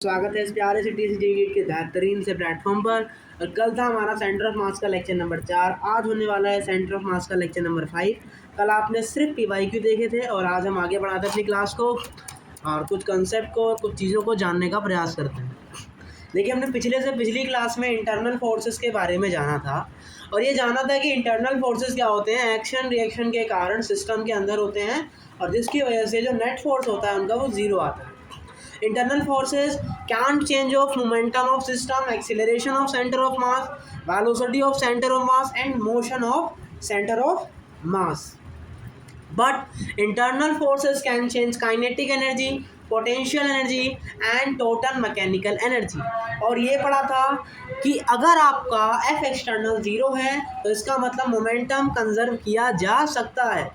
स्वागत है इस प्यारे से टीसीजीगेट के बेहतरीन से प्लेटफॉर्म पर। और कल था हमारा सेंटर ऑफ मास का लेक्चर नंबर 4। आज होने वाला है सेंटर ऑफ मास का लेक्चर नंबर 5। कल आपने सिर्फ पीवाईक्यू देखे थे और आज हम आगे बढ़ाते हैं अपनी क्लास को और कुछ कंसेप्ट को, कुछ चीज़ों को जानने का प्रयास करते हैं। देखिए, हमने पिछली क्लास में इंटरनल फोर्सेस के बारे में जाना था और ये जाना था कि इंटरनल फोर्सेस क्या होते हैं। एक्शन रिएक्शन के कारण सिस्टम के अंदर होते हैं और जिसकी वजह से जो नेट फोर्स होता है उनका वो ज़ीरो आता है। Internal forces can't change of momentum of system, acceleration of center of mass, velocity of center of mass, and motion of center of mass. But internal forces can change kinetic energy, potential energy, and total mechanical energy. और ये पढ़ा था कि अगर आपका F external zero है तो इसका मतलब मोमेंटम कंजर्व किया जा सकता है,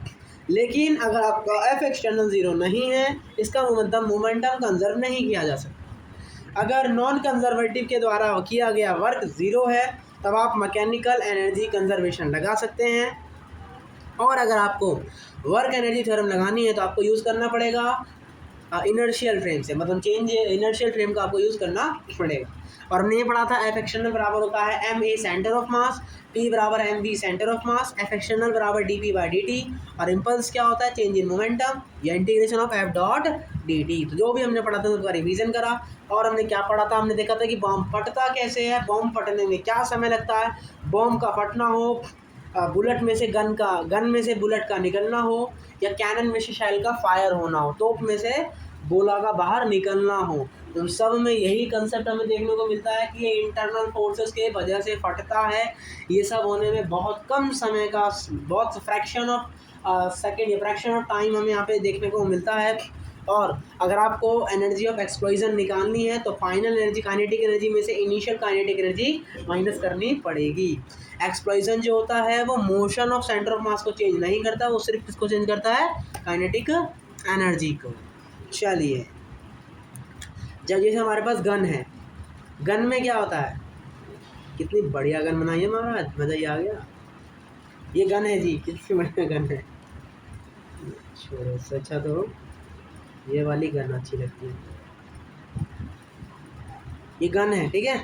लेकिन अगर आपका F एक्सटर्नल ज़ीरो नहीं है इसका मतलब मोमेंटम कंजर्व नहीं किया जा सकता। अगर नॉन कंजर्वेटिव के द्वारा किया गया वर्क ज़ीरो है तब आप मैकेनिकल एनर्जी कंजर्वेशन लगा सकते हैं, और अगर आपको वर्क एनर्जी थ्योरम लगानी है तो आपको यूज़ करना पड़ेगा इनर्शियल फ्रेम से, मतलब चेंज इनर्शियल फ्रेम का आपको यूज़ करना पड़ेगा। और हमने ये पढ़ा था एफ एक्सटर्नल बराबर होता है m A centre of mass, p बराबर m b centre of mass, f external बराबर d p by d t, और इम्पल्स क्या होता है चेंज इन मोमेंटम या integration of f dot d t. तो जो भी हमने पढ़ा था उसका रिवीजन करा। और हमने क्या पढ़ा था, हमने देखा था कि बॉम्ब फटता कैसे है, बॉम्ब फटने में क्या समय लगता है, बॉम्ब का फटना हो, बुलेट में से गन में से बुलेट का निकलना हो, या कैनन में से शैल का फायर होना हो, तोप में से गोला का बाहर निकलना हो, उन सब में यही कंसेप्ट हमें देखने को मिलता है कि ये इंटरनल फोर्सेस के वजह से फटता है। ये सब होने में बहुत कम समय का, बहुत फ्रैक्शन ऑफ सेकेंड या फ्रैक्शन ऑफ टाइम हमें यहाँ पे देखने को मिलता है। और अगर आपको एनर्जी ऑफ एक्सप्लोजन निकालनी है तो फाइनल एनर्जी काइनेटिक एनर्जी में से इनिशियल काइनेटिक एनर्जी माइनस करनी पड़ेगी। एक्सप्लोजन जो होता है वो मोशन ऑफ सेंटर ऑफ मास को चेंज नहीं करता, वो सिर्फ किसको चेंज करता है, काइनेटिक एनर्जी को। चलिए, जब जैसे हमारे पास गन है, गन में क्या होता है, कितनी बढ़िया गन बनाई है महाराज, मज़ा ही आ गया। ये गन है जी, कितनी बढ़िया गन है। छोड़ो, इससे अच्छा तो ये वाली गन अच्छी लगती है। ये गन है, ठीक है।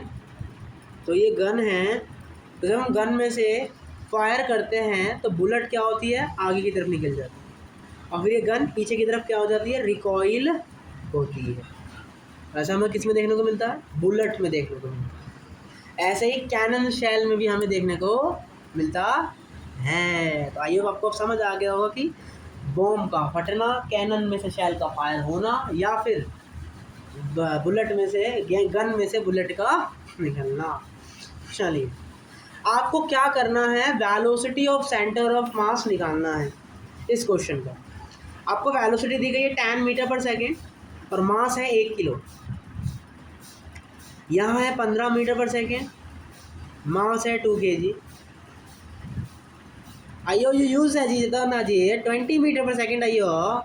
तो ये गन है, तो जब हम गन में से फायर करते हैं तो बुलेट क्या होती है, आगे की तरफ निकल जाती है, और फिर ये गन पीछे की तरफ क्या हो जाती है, रिकॉइल होती है। ऐसा हमें किस में देखने को मिलता है, बुलेट में देखने को मिलता है। ऐसे ही कैनन शेल में भी हमें देखने को मिलता है। तो आइए आपको समझ आ गया होगा कि बॉम्ब का फटना, कैनन में से शेल का फायर होना, या फिर बुलेट में से, गन में से बुलेट का निकलना। चलिए, आपको क्या करना है, वेलोसिटी ऑफ सेंटर ऑफ मास निकालना है। इस क्वेश्चन का आपको वेलोसिटी दी गई है 10 मीटर पर सेकेंड और मास है 1 किलो। यहाँ है 15 मीटर पर सेकेंड, मास है 2 kg। आइयो ये यूज़ है जी, जितना ना जी 20 मीटर पर सेकेंड। आइयो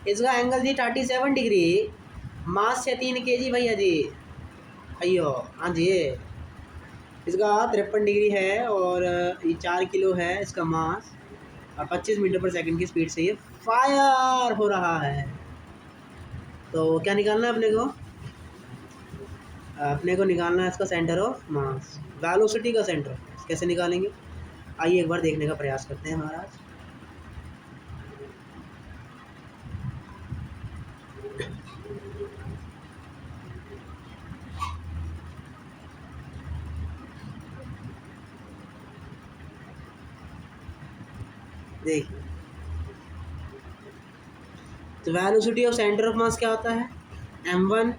इसका एंगल जी 37 डिग्री, मास है 3 kg भैया जी। आइयो हाँ जी, इसका 53 डिग्री है और ये 4 किलो है इसका मास, और 25 मीटर पर सेकंड की स्पीड से ये फायर हो रहा है। तो क्या निकालना है अपने को, निकालना है इसका सेंटर ऑफ मास, वेलोसिटी का सेंटर ऑफ मास। कैसे निकालेंगे, आइए एक बार देखने का प्रयास करते हैं महाराज। देखिए, तो वेलोसिटी ऑफ सेंटर ऑफ मास क्या होता है, m1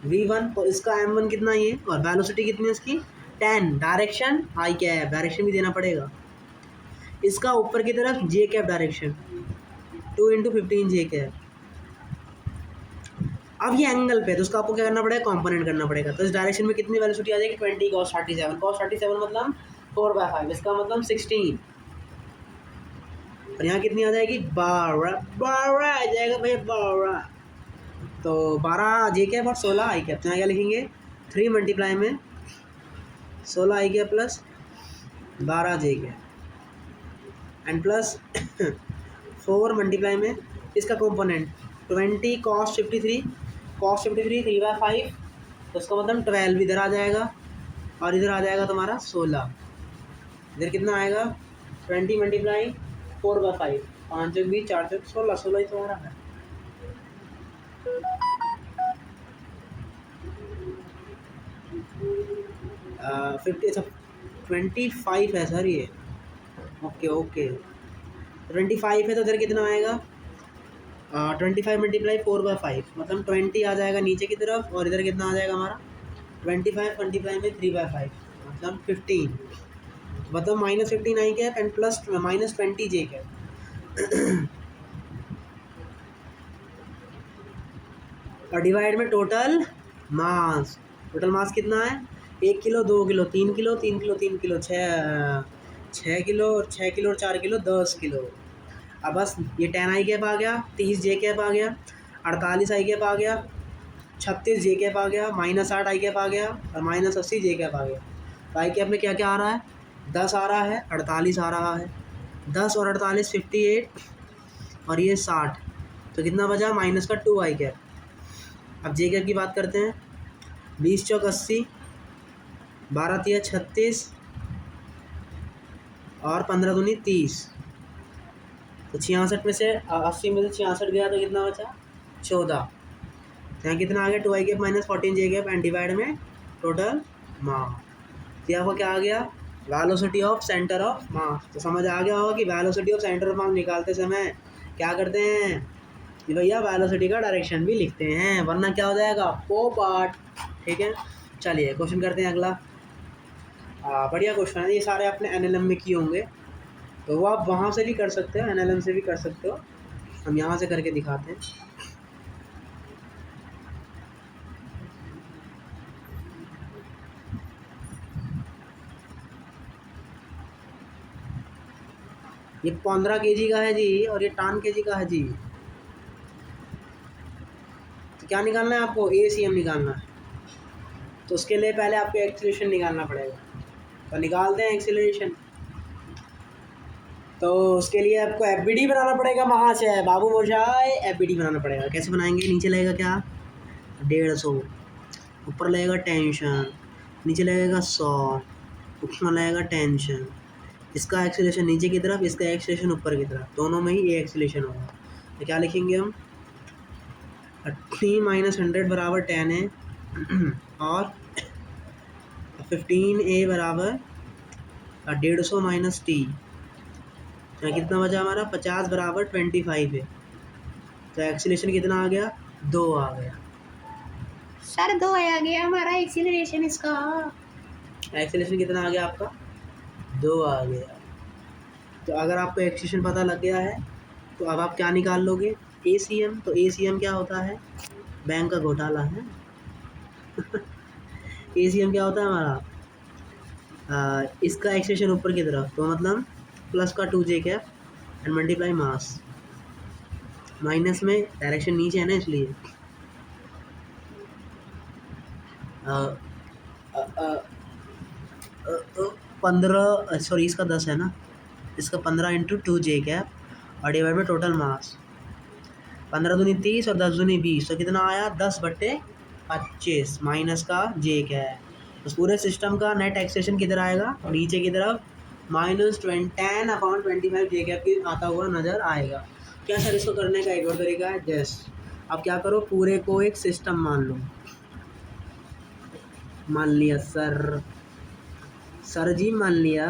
v1, और इसका m1 कितना ये, और वेलोसिटी कितनी है इसकी 10, डायरेक्शन आई कैप, डायरेक्शन भी देना पड़ेगा इसका ऊपर की तरफ, जे कैप डायरेक्शन 2 × 15 जे कैप। अब ये एंगल पे, तो उसका आपको क्या करना पड़ेगा, कंपोनेंट करना पड़ेगा। तो इस डायरेक्शन में कितनी वेलोसिटी आ जाएगी, 20 cos 37, cos 37 मतलब 4/5, इसका मतलब 16, और यहाँ कितनी आ जाएगी 12 आ जाएगा भैया 12। तो 12 जे कैप और 16 आई कैप, तो यहाँ क्या लिखेंगे 3 मल्टीप्लाई में 16 i cap plus 12 j cap and plus 4 multiply में इसका कंपोनेंट 20 cos 53, 3/5 तो उसका मतलब 12 इधर आ जाएगा और इधर आ जाएगा तुम्हारा 16। इधर कितना आएगा 20 मल्टीप्लाई 4/5, 5 एक 20, 4 चौक 16, 16 ही तुम्हारा है। फिफ्टी 25 है सर ये। ओके ओके 25 है तो इधर कितना आएगा 25 मल्टीप्लाई 4/5, मतलब 20 आ जाएगा नीचे की तरफ और इधर कितना आ जाएगा हमारा 25 मल्टीप्लाई में 3/5 मतलब 15, मतलब -15 आई क्या एंड प्लस -20 जे क्या। और डिवाइड में टोटल मास, टोटल मास कितना है 1 kilo 2 kilo 3 kilo 3 kilo 3 kilo 6 kilo और 6 किलो और 4 किलो 10 किलो। अब बस ये 10 आई कैप आ गया, 30 जे कैप आ गया, 48 आई कैप आ गया, 36 जे कैप आ गया, -8 आई कैप आ गया और -80 जे कैप आ गया। तो आई कैप में क्या क्या आ रहा है 10 आ रहा है, 48 आ रहा है, 10 और 48 58 और ये 60, तो कितना बचा माइनस का 2 आई कैप। अब जे कैप की बात करते हैं, 20 चौक 80, 12 तिया 36 और 15 दूनी 30, तो 66 में से 80 में से 66 गया तो कितना बचा 14। यहाँ कितना आ गया 2 i cap -14 j cap and divide में टोटल मास। तो यहाँ पर क्या आ गया velocity of centre of mass. तो समझ आ गया होगा कि velocity of centre of mass निकालते समय क्या करते हैं कि भैया वेलोसिटी का डायरेक्शन भी लिखते हैं, वरना क्या हो जाएगा पोपार्ट। ठीक है, चलिए क्वेश्चन करते हैं अगला। बढ़िया क्वेश्चन है, ये सारे आपने एनएलएम में किए होंगे, तो वो आप वहाँ से भी कर सकते हो, एनएलएम से भी कर सकते हो, हम यहाँ से करके दिखाते हैं। ये 15 kg का है जी और ये टान kg का है जी। तो क्या निकालना है आपको ACM निकालना है, तो उसके लिए पहले आपको एक्सीलरेशन निकालना पड़ेगा। तो निकालते हैं एक्सीलरेशन। तो उसके लिए आपको FBD बनाना पड़ेगा, वहाँ से बाबू मोशाय FBD बनाना पड़ेगा। कैसे बनाएंगे, नीचे लगेगा क्या 150, ऊपर लगेगा टेंशन, नीचे लगेगा 100, ऊपर लगेगा टेंशन। इसका एक्सीलरेशन नीचे की तरफ, इसका एक्सीलरेशन ऊपर की तरफ, दोनों में ही ये एक्सीलरेशन होगा। तो क्या लिखेंगे हम 30 - 100 बराबर 10 है और 15A बराबर 150 - T, तो कितना बचा हमारा 50 बराबर 25 है। तो एक्सीलरेशन कितना आ गया 2 आ गया सर, 2 आ गया हमारा एक्सीलरेशन। इसका एक्सीलरेशन कितना आ गया आपका 2 आ गया। तो अगर आपको एक्सीलरेशन पता लग गया है तो अब आप क्या निकाल लोगे ACM। तो ACM क्या होता है बैंक का घोटाला है। ACM क्या होता है हमारा इसका एक्सीलरेशन ऊपर की तरफ, तो मतलब प्लस का 2 j cap and multiply mass, minus में डायरेक्शन नीचे है ना इसलिए 15 सॉरी इसका 10 है ना, इसका 15 × 2 जे कैप और डिवाइड में टोटल मास, 15 दूनी 30 और 10 दूनी 20, तो कितना आया 10/25 माइनस का जे कैप। तो पूरे सिस्टम का नेट एक्सेशन किधर आएगा नीचे की तरफ -10/25 जे कैप की आता हुआ नज़र आएगा। क्या सर इसको करने का एक और तरीका है जस्ट, अब क्या करो पूरे को एक सिस्टम मान लो, मान लिया सर जी मान लिया।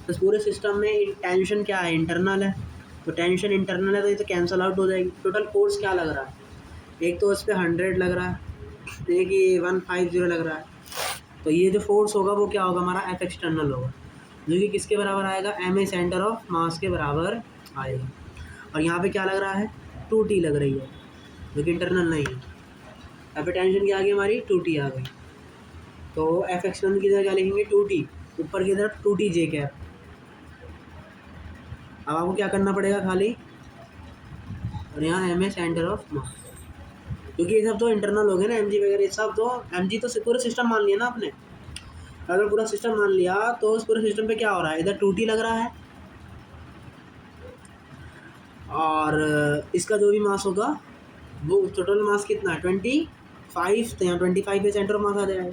तो पूरे सिस्टम में टेंशन क्या है इंटरनल है, तो टेंशन इंटरनल है तो ये तो कैंसिल आउट हो जाएगी। टोटल फोर्स क्या लग रहा है, एक तो इस पर 100 लग रहा है, एक ये 150 लग रहा है, तो ये जो फोर्स होगा वो क्या होगा हमारा F एक्सटर्नल होगा, जो कि किसके बराबर आएगा MA सेंटर ऑफ मास के बराबर आएगा। और यहाँ पे क्या लग रहा है 2T लग रही है जो कि इंटरनल नहीं है। यहाँ पे टेंशन क्या आ गई हमारी 2T आ गई, तो F एक्सटर्नल की जगह क्या लिखेंगे 2T, ऊपर की तरफ 2T जे कैप। अब आपको क्या करना पड़ेगा खाली, और यहाँ MA सेंटर ऑफ मास, क्योंकि ये सब तो इंटरनल हो गए ना MG वगैरह, ये सब तो MG तो पूरा सिस्टम मान लिया ना आपने। अगर पूरा सिस्टम मान लिया तो उस पूरे सिस्टम पे क्या हो रहा है, इधर 2T लग रहा है और इसका जो भी मास होगा वो टोटल मास कितना है 25 5, तो यहाँ 25 पे सेंटर ऑफ मास आ जाएगा।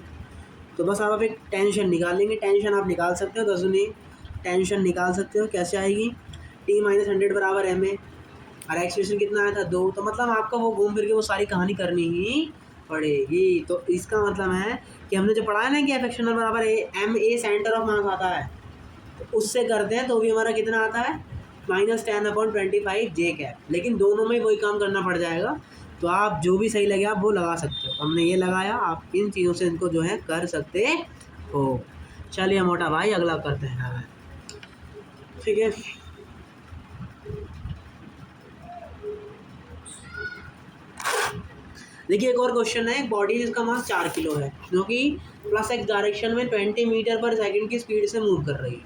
तो बस आप एक टेंशन निकालेंगे, टेंशन आप निकाल सकते हो, 10 टेंशन निकाल सकते हो। कैसे आएगी? T-100 बराबर ma और एक्सप्रेशन कितना आया था 2। तो मतलब आपका वो घूम फिर के वो सारी कहानी करनी ही पड़ेगी। तो इसका मतलब है कि हमने जो पढ़ा है ना कि एफ एक्सटर्नल बराबर M A centre of mass आता है, तो उससे करते हैं तो भी हमारा कितना आता है -10/25 जे कैप। लेकिन दोनों में वही काम करना पड़ जाएगा। तो आप जो भी सही लगे आप वो लगा सकते हो। हमने ये लगाया, आप इन चीज़ों से इनको जो है कर सकते हो। चलिए मोटा भाई अगला करते हैं। ठीक है, देखिए एक और क्वेश्चन है। एक बॉडी जिसका मास 4 किलो है, जो कि +x डायरेक्शन में 20 मीटर पर सेकंड की स्पीड से मूव कर रही है।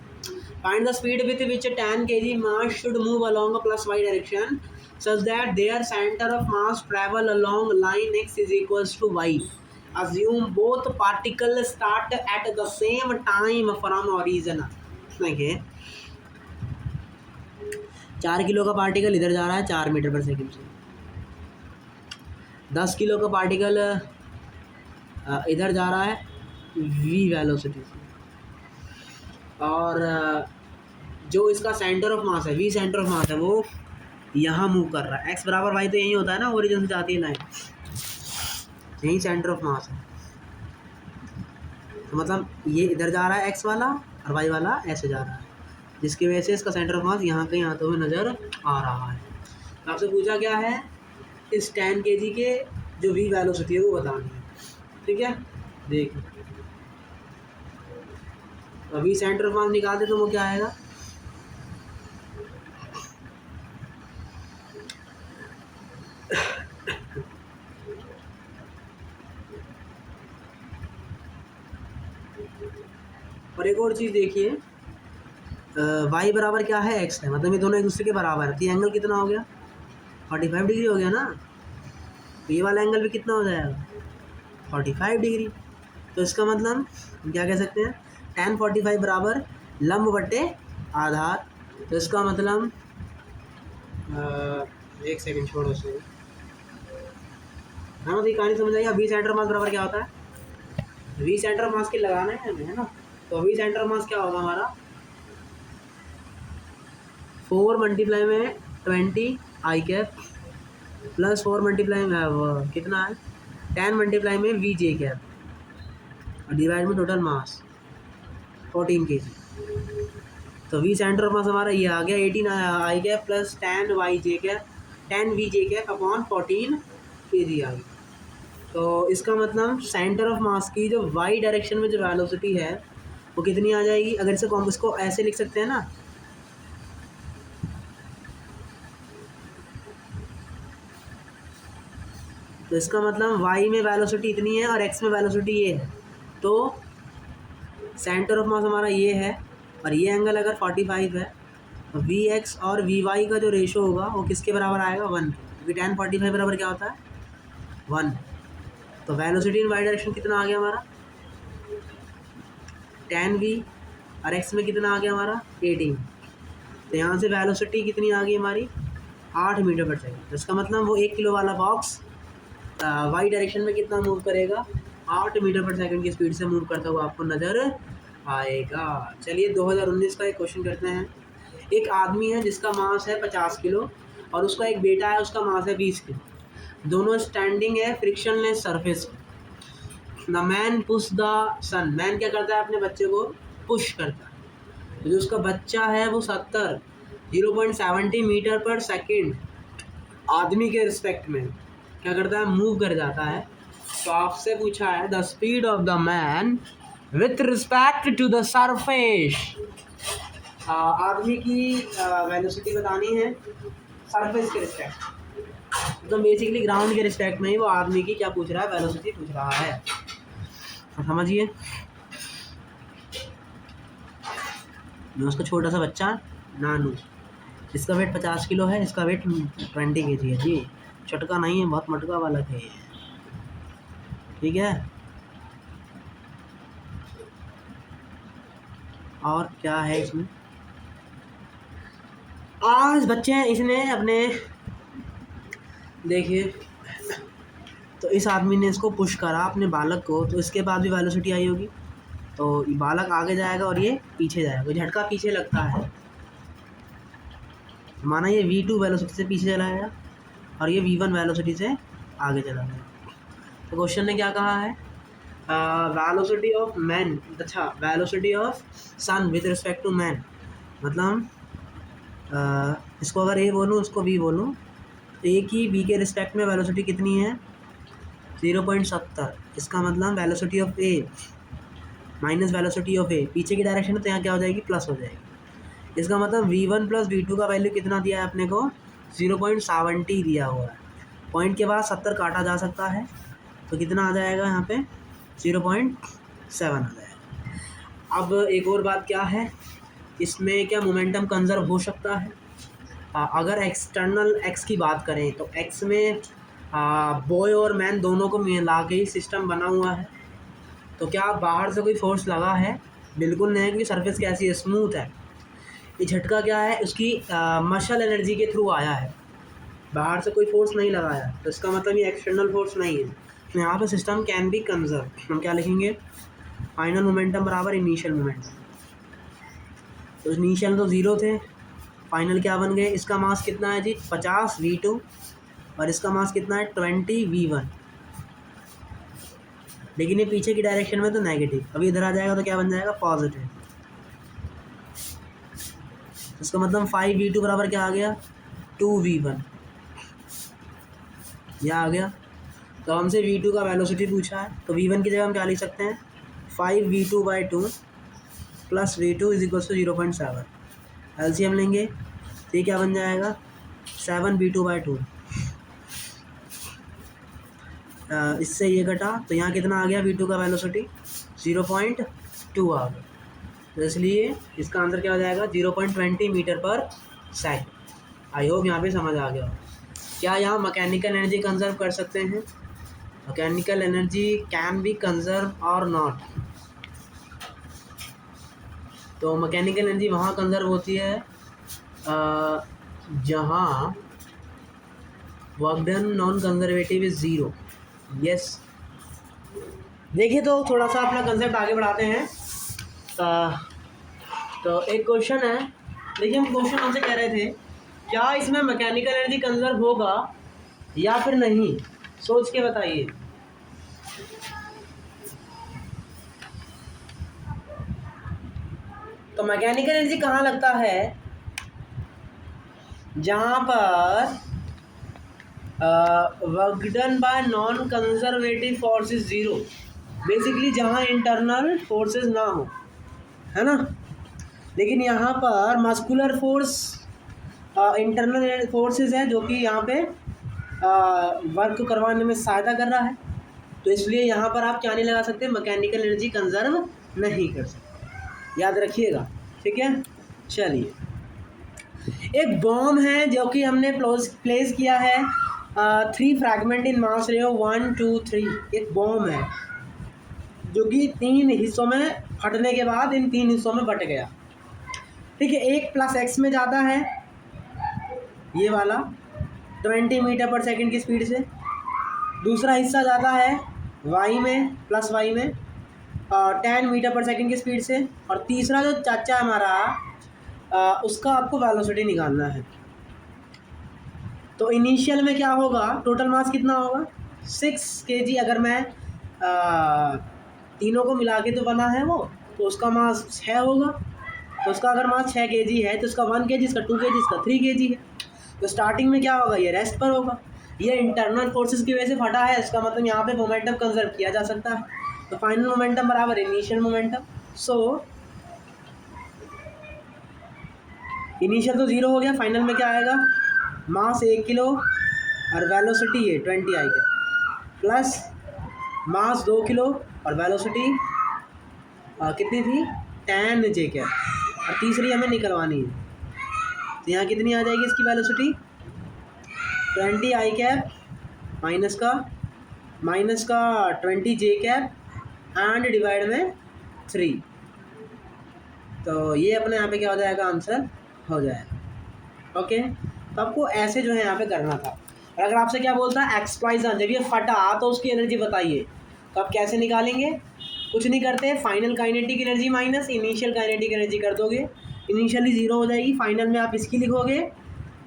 Find the speed with which 10 kg mass should move along a +y direction such that their center of mass travel along line x is equals to y. Assume both particles start at the same time from origin. देखिए 4 kilo का particle इधर जा रहा है 4 metre पर second से, 10 kilo का particle इधर जा रहा है v वेलोसिटी से, और जो इसका सेंटर ऑफ मास है, v सेंटर ऑफ मास है, वो यहाँ मूव कर रहा है। x बराबर y तो यही होता है ना, ओरिजिन से जाती है लाइन, यही सेंटर ऑफ मास है। तो मतलब ये इधर जा रहा है x वाला और y वाला ऐसे जा रहा है, जिसकी वजह से इसका सेंटर ऑफ मास यहाँ कहीं आते हुए नज़र आ रहा है। तो आपसे पूछा क्या है, इस 10 kg के जो v वेलोसिटी है वो बतानी है। ठीक है, देखिए अभी सेंटर ऑफ मास निकाल दे तो वो क्या आएगा, और एक और चीज़ देखिए, y बराबर क्या है x है, मतलब ये दोनों एक दूसरे के बराबर है। तो ये एंगल कितना हो गया 45 डिग्री हो गया ना। तो ये वाला एंगल भी कितना हो जाएगा 45 डिग्री। तो इसका मतलब क्या कह सकते हैं, tan 45 बराबर लंब बटे आधार। तो इसका मतलब एक सेकंड छोड़ो से, हाँ मतलब ये कहानी समझ आइए। वी सेंटर मास बराबर क्या होता है, वी सेंटर मास के लगाना है हमें, है ना। तो वी सेंटर मास क्या होगा हमारा 4 मल्टीप्लाई में 20 आई कैप प्लस 4 मल्टीप्लाई में कितना है 10 मल्टीप्लाई में वी जे कैप और डिवाइड में टोटल मास 14 kg। तो वी सेंटर ऑफ मास हमारा ये आ गया 18 i cap plus 10 y j cap 10 v j cap upon 14 kg आ गई। तो इसका मतलब सेंटर ऑफ मास की जो वाई डायरेक्शन में जो वेलोसिटी है वो कितनी आ जाएगी। अगर इसको ऐसे लिख सकते हैं ना, तो इसका मतलब y में वेलोसिटी इतनी है और x में वेलोसिटी ये है। तो सेंटर ऑफ मास हमारा ये है और ये एंगल अगर 45 है तो vx और vy का जो रेशो होगा वो किसके बराबर आएगा 1, क्योंकि tan 45 बराबर क्या होता है 1। तो वेलोसिटी इन वाई डायरेक्शन कितना आ गया हमारा tan v और x में कितना आ गया हमारा 18। तो यहाँ से वेलोसिटी कितनी आ गई हमारी 8 मीटर पर सेकंड। तो इसका मतलब वो 1 किलो वाला बॉक्स वाई डायरेक्शन में कितना मूव करेगा 8 मीटर पर सेकंड की स्पीड से मूव करता हुआ आपको नज़र आएगा। चलिए 2019 का एक क्वेश्चन करते हैं। एक आदमी है जिसका मास है 50 किलो और उसका एक बेटा है, उसका मास है 20 किलो। दोनों स्टैंडिंग है frictionless surface. The man push the son, man क्या करता है अपने बच्चे को पुश करता है। तो जो उसका बच्चा है वो 0.70 मीटर पर सेकेंड आदमी के रिस्पेक्ट में क्या करता है मूव कर जाता है। तो आपसे पूछा है the speed of the man with respect to the surface. आदमी की वेलोसिटी बतानी है सरफेस के रिस्पेक्ट, तो बेसिकली ग्राउंड के रिस्पेक्ट में ही वो आदमी की क्या पूछ रहा है वेलोसिटी पूछ रहा है। तो समझिए उसका छोटा सा बच्चा नानू, इसका वेट 50 किलो है, इसका वेट 20 kg है जी, चटका नहीं है, बहुत मटका वाला है। ठीक है, और क्या है इसमें, आज बच्चे हैं इसने अपने देखिए तो इस आदमी ने इसको पुश करा अपने बालक को, तो इसके बाद भी वेलोसिटी आई होगी। तो ये बालक आगे जाएगा और ये पीछे जाएगा, झटका पीछे लगता है, माना ये v2 वेलोसिटी से पीछे चला गया और ये v1 वेलोसिटी से आगे चला गया। तो क्वेश्चन ने क्या कहा है, वेलोसिटी ऑफ मैन, अच्छा velocity of son with respect to man, मतलब इसको अगर ए बोलूँ उसको बी बोलूँ, ए की बी के रिस्पेक्ट में वेलोसिटी कितनी है 0.70, इसका मतलब velocity of A minus velocity of A, पीछे की डायरेक्शन है तो यहाँ क्या हो जाएगी प्लस हो जाएगी। इसका मतलब v1 प्लस v2 का वैल्यू कितना दिया है अपने को 0.70 दिया हुआ है, पॉइंट के बाद 70 काटा जा सकता है तो कितना आ जाएगा यहाँ पे 0.7 आ जाएगा। अब एक और बात क्या है, इसमें क्या मोमेंटम कंजर्व हो सकता है, अगर एक्सटर्नल एक्स की बात करें तो एक्स में बॉय और मैन दोनों को मिला के ही सिस्टम बना हुआ है, तो क्या बाहर से कोई फोर्स लगा है, बिल्कुल नहीं है, क्योंकि सरफेस कैसी है स्मूथ है। ये झटका क्या है उसकी मशल एनर्जी के थ्रू आया है, बाहर से कोई फोर्स नहीं लगाया, तो इसका मतलब ये एक्सटर्नल फोर्स नहीं है। तो यहाँ पे सिस्टम कैन बी कंजर्व, हम क्या लिखेंगे फाइनल मोमेंटम बराबर इनिशियल मोमेंटम। तो इनिशियल तो 0 थे, फाइनल क्या बन गए, इसका मास कितना है जी 50 v2 और इसका मास कितना है 20 v1, लेकिन ये पीछे की डायरेक्शन में तो नेगेटिव, अभी इधर आ जाएगा तो क्या बन जाएगा पॉजिटिव। इसका मतलब 5v2 बराबर क्या आ गया 2v1, यह आ गया। तो हमसे v2 का वेलोसिटी पूछा है, तो v1 की जगह हम क्या लिख सकते हैं 5v2/2 plus v2 is equal to 0.7, LCM लेंगे तो ये क्या बन जाएगा 7v2/2, इससे ये घटा तो यहाँ कितना आ गया v2 का वेलोसिटी 0.2 आ गया, तो इसलिए इसका आंसर क्या हो जाएगा 0.20 मीटर पर सेकंड। आई होप यहाँ पे समझ आ गया। क्या यहाँ मैकेनिकल एनर्जी कंजर्व कर सकते हैं, mechanical energy can be conserve और नॉट। तो मैकेनिकल एनर्जी वहाँ कंजर्व होती है जहाँ work done non conservative is 0। Yes, देखिए तो थोड़ा सा अपना कंसेप्ट आगे बढ़ाते हैं। तो एक क्वेश्चन है, देखिए हम क्वेश्चन हमसे कह रहे थे क्या इसमें मैकेनिकल एनर्जी कंजर्व होगा या फिर नहीं, सोच के बताइए। तो मैकेनिकल एनर्जी कहाँ लगता है, जहाँ पर work done by non conservative force is 0, basically जहाँ इंटरनल फोर्सेस ना हो, है ना। लेकिन यहाँ पर मस्कुलर फोर्स इंटरनल फोर्सेस है जो कि यहाँ पे वर्क करवाने में सहायता कर रहा है, तो इसलिए यहाँ पर आप क्या नहीं लगा सकते, मैकेनिकल एनर्जी कंजर्व नहीं कर सकते, याद रखिएगा, ठीक है। चलिए, एक बॉम्ब है जो कि हमने प्लेस किया है 3 फ्रैगमेंट इन मास रेयो 1 2 3, एक बॉम्ब है जो कि 3 हिस्सों में फटने के बाद इन 3 हिस्सों में बट गया, ठीक है। एक प्लस एक्स में जाता है ये वाला 20 मीटर पर सेकंड की स्पीड से, दूसरा हिस्सा जाता है वाई में प्लस वाई में 10 मीटर पर सेकंड की स्पीड से, और तीसरा जो चाचा हमारा उसका आपको वेलोसिटी निकालना है। तो इनिशियल में क्या होगा, टोटल मास कितना होगा 6 kg, अगर मैं तीनों को मिला के तो बना है वो, तो उसका मास 6 होगा, तो उसका अगर मास 6 kg है तो उसका 1 kg, इसका 2 kg, इसका 3 kg है। तो स्टार्टिंग में क्या होगा, ये रेस्ट पर होगा, ये इंटरनल फोर्सेस की वजह से फटा है, इसका मतलब यहाँ पे मोमेंटम कंजर्व किया जा सकता है। तो फाइनल मोमेंटम बराबर इनिशियल मोमेंटम, सो इनिशियल तो 0 हो गया, फाइनल में क्या आएगा मास 1 किलो और वेलोसिटी है 20 आई का, प्लस मास 2 किलो और वेलोसिटी कितनी थी 10 जे क्या, और तीसरी हमें निकलवानी है, तो यहाँ कितनी आ जाएगी इसकी वेलोसिटी 20 आई कैप माइनस का 20 जे कैप एंड डिवाइड में 3, तो ये अपने यहाँ पे क्या हो जाएगा आंसर हो जाएगा। ओके, तो आपको ऐसे जो है यहाँ पे करना था। और अगर आपसे क्या बोलता है एक्सप्लॉजन, जब ये फटा तो उसकी एनर्जी बताइए, तो आप कैसे निकालेंगे? कुछ नहीं करते, final kinetic energy minus initial kinetic energy कर दोगे, इनिशियली 0 हो जाएगी, फाइनल में आप इसकी लिखोगे,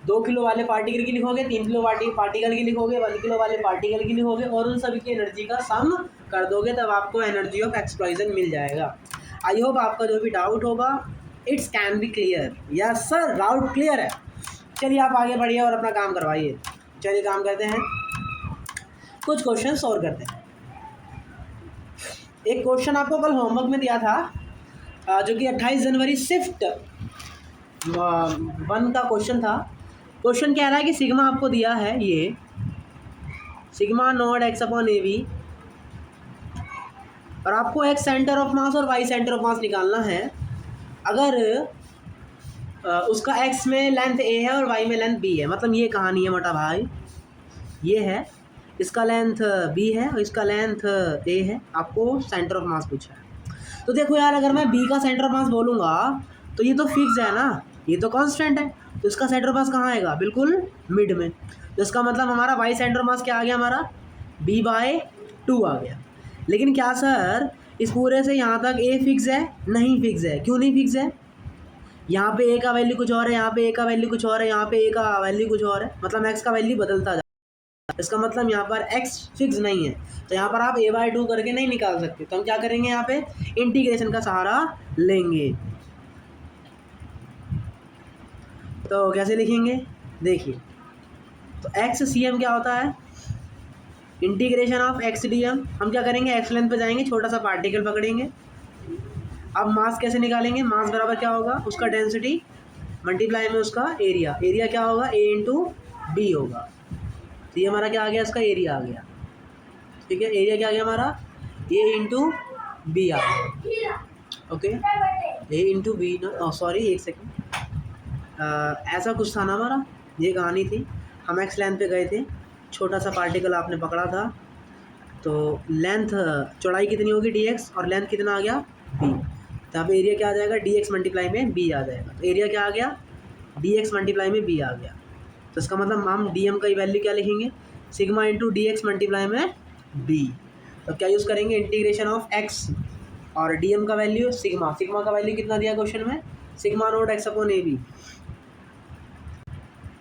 2 किलो वाले पार्टिकल की लिखोगे, 3 किलो पार्टिकल की लिखोगे, 1 किलो वाले पार्टिकल की लिखोगे और उन सभी की एनर्जी का सम कर दोगे, तब आपको एनर्जी ऑफ एक्सप्लॉजन मिल जाएगा। आई होप आपका जो भी डाउट होगा it's can be clear. Yes sir, doubt clear है। चलिए आप आगे बढ़िए और अपना काम करवाइए। चलिए काम करते हैं, कुछ क्वेश्चन सॉल्व करते हैं। एक क्वेश्चन आपको कल होमवर्क में दिया था जो कि 28 जनवरी शिफ्ट 1 का क्वेश्चन था। क्वेश्चन कह रहा है कि सिग्मा आपको दिया है, ये sigma naught X upon A B, और आपको एक्स सेंटर ऑफ मास और वाई सेंटर ऑफ मास निकालना है। अगर उसका एक्स में लेंथ ए है और वाई में लेंथ बी है, मतलब ये कहानी है मोटा भाई, ये है, इसका लेंथ बी है और इसका लेंथ ए है, आपको सेंटर ऑफ मास पूछा है। तो देखो यार, अगर मैं बी का सेंटर ऑफ मास बोलूँगा तो ये तो फिक्स है ना, ये तो कांस्टेंट है, तो इसका सेंटर ऑफ मास कहाँ आएगा? बिल्कुल मिड में। तो इसका मतलब हमारा वाई सेंटर ऑफ मास क्या आ गया? हमारा b/2 आ गया। लेकिन क्या सर इस पूरे से यहाँ तक ए फिक्स है? नहीं फिक्स है। क्यों नहीं फिक्स है? यहाँ पे ए का वैल्यू कुछ और है, यहाँ पे ए का वैल्यू कुछ और है, यहाँ पे ए का वैल्यू कुछ और है, मतलब एक्स का वैल्यू बदलता जाता है। इसका मतलब यहाँ पर x फिक्स नहीं है, तो यहाँ पर आप a/2 करके नहीं निकाल सकते। तो हम क्या करेंगे? यहाँ पे इंटीग्रेशन का सहारा लेंगे। तो कैसे लिखेंगे? देखिए, तो एक्स सी एम क्या होता है? Integration of X D M. हम क्या करेंगे? एक्स लेंथ पे जाएंगे, छोटा सा पार्टिकल पकड़ेंगे। अब मास कैसे निकालेंगे? मास बराबर क्या होगा? उसका डेंसिटी मल्टीप्लाई में उसका एरिया। एरिया क्या होगा? a इंटू बी होगा। तो ये हमारा क्या आ गया? इसका एरिया आ गया। ठीक है, एरिया क्या आ गया हमारा? a इंटू बी आ गया। ओके, a इंटू बी ना, सॉरी एक सेकेंड, ऐसा कुछ था ना हमारा, ये कहानी थी। हम एक्स लेंथ पे गए थे, छोटा सा पार्टिकल आपने पकड़ा था, तो लेंथ चौड़ाई कितनी होगी? dx, और लेंथ कितना आ गया? b। तो यहाँ पे एरिया क्या आ जाएगा? dx मल्टीप्लाई में b आ जाएगा। तो एरिया क्या आ गया? dx मल्टीप्लाई में b आ गया। तो इसका मतलब हम dm का वैल्यू क्या लिखेंगे? सिग्मा इंटू dx मल्टीप्लाई में b। तो क्या यूज़ करेंगे? इंटीग्रेशन ऑफ x और dm का वैल्यू सिग्मा। सिग्मा का वैल्यू कितना दिया क्वेश्चन में? Sigma naught X upon A B,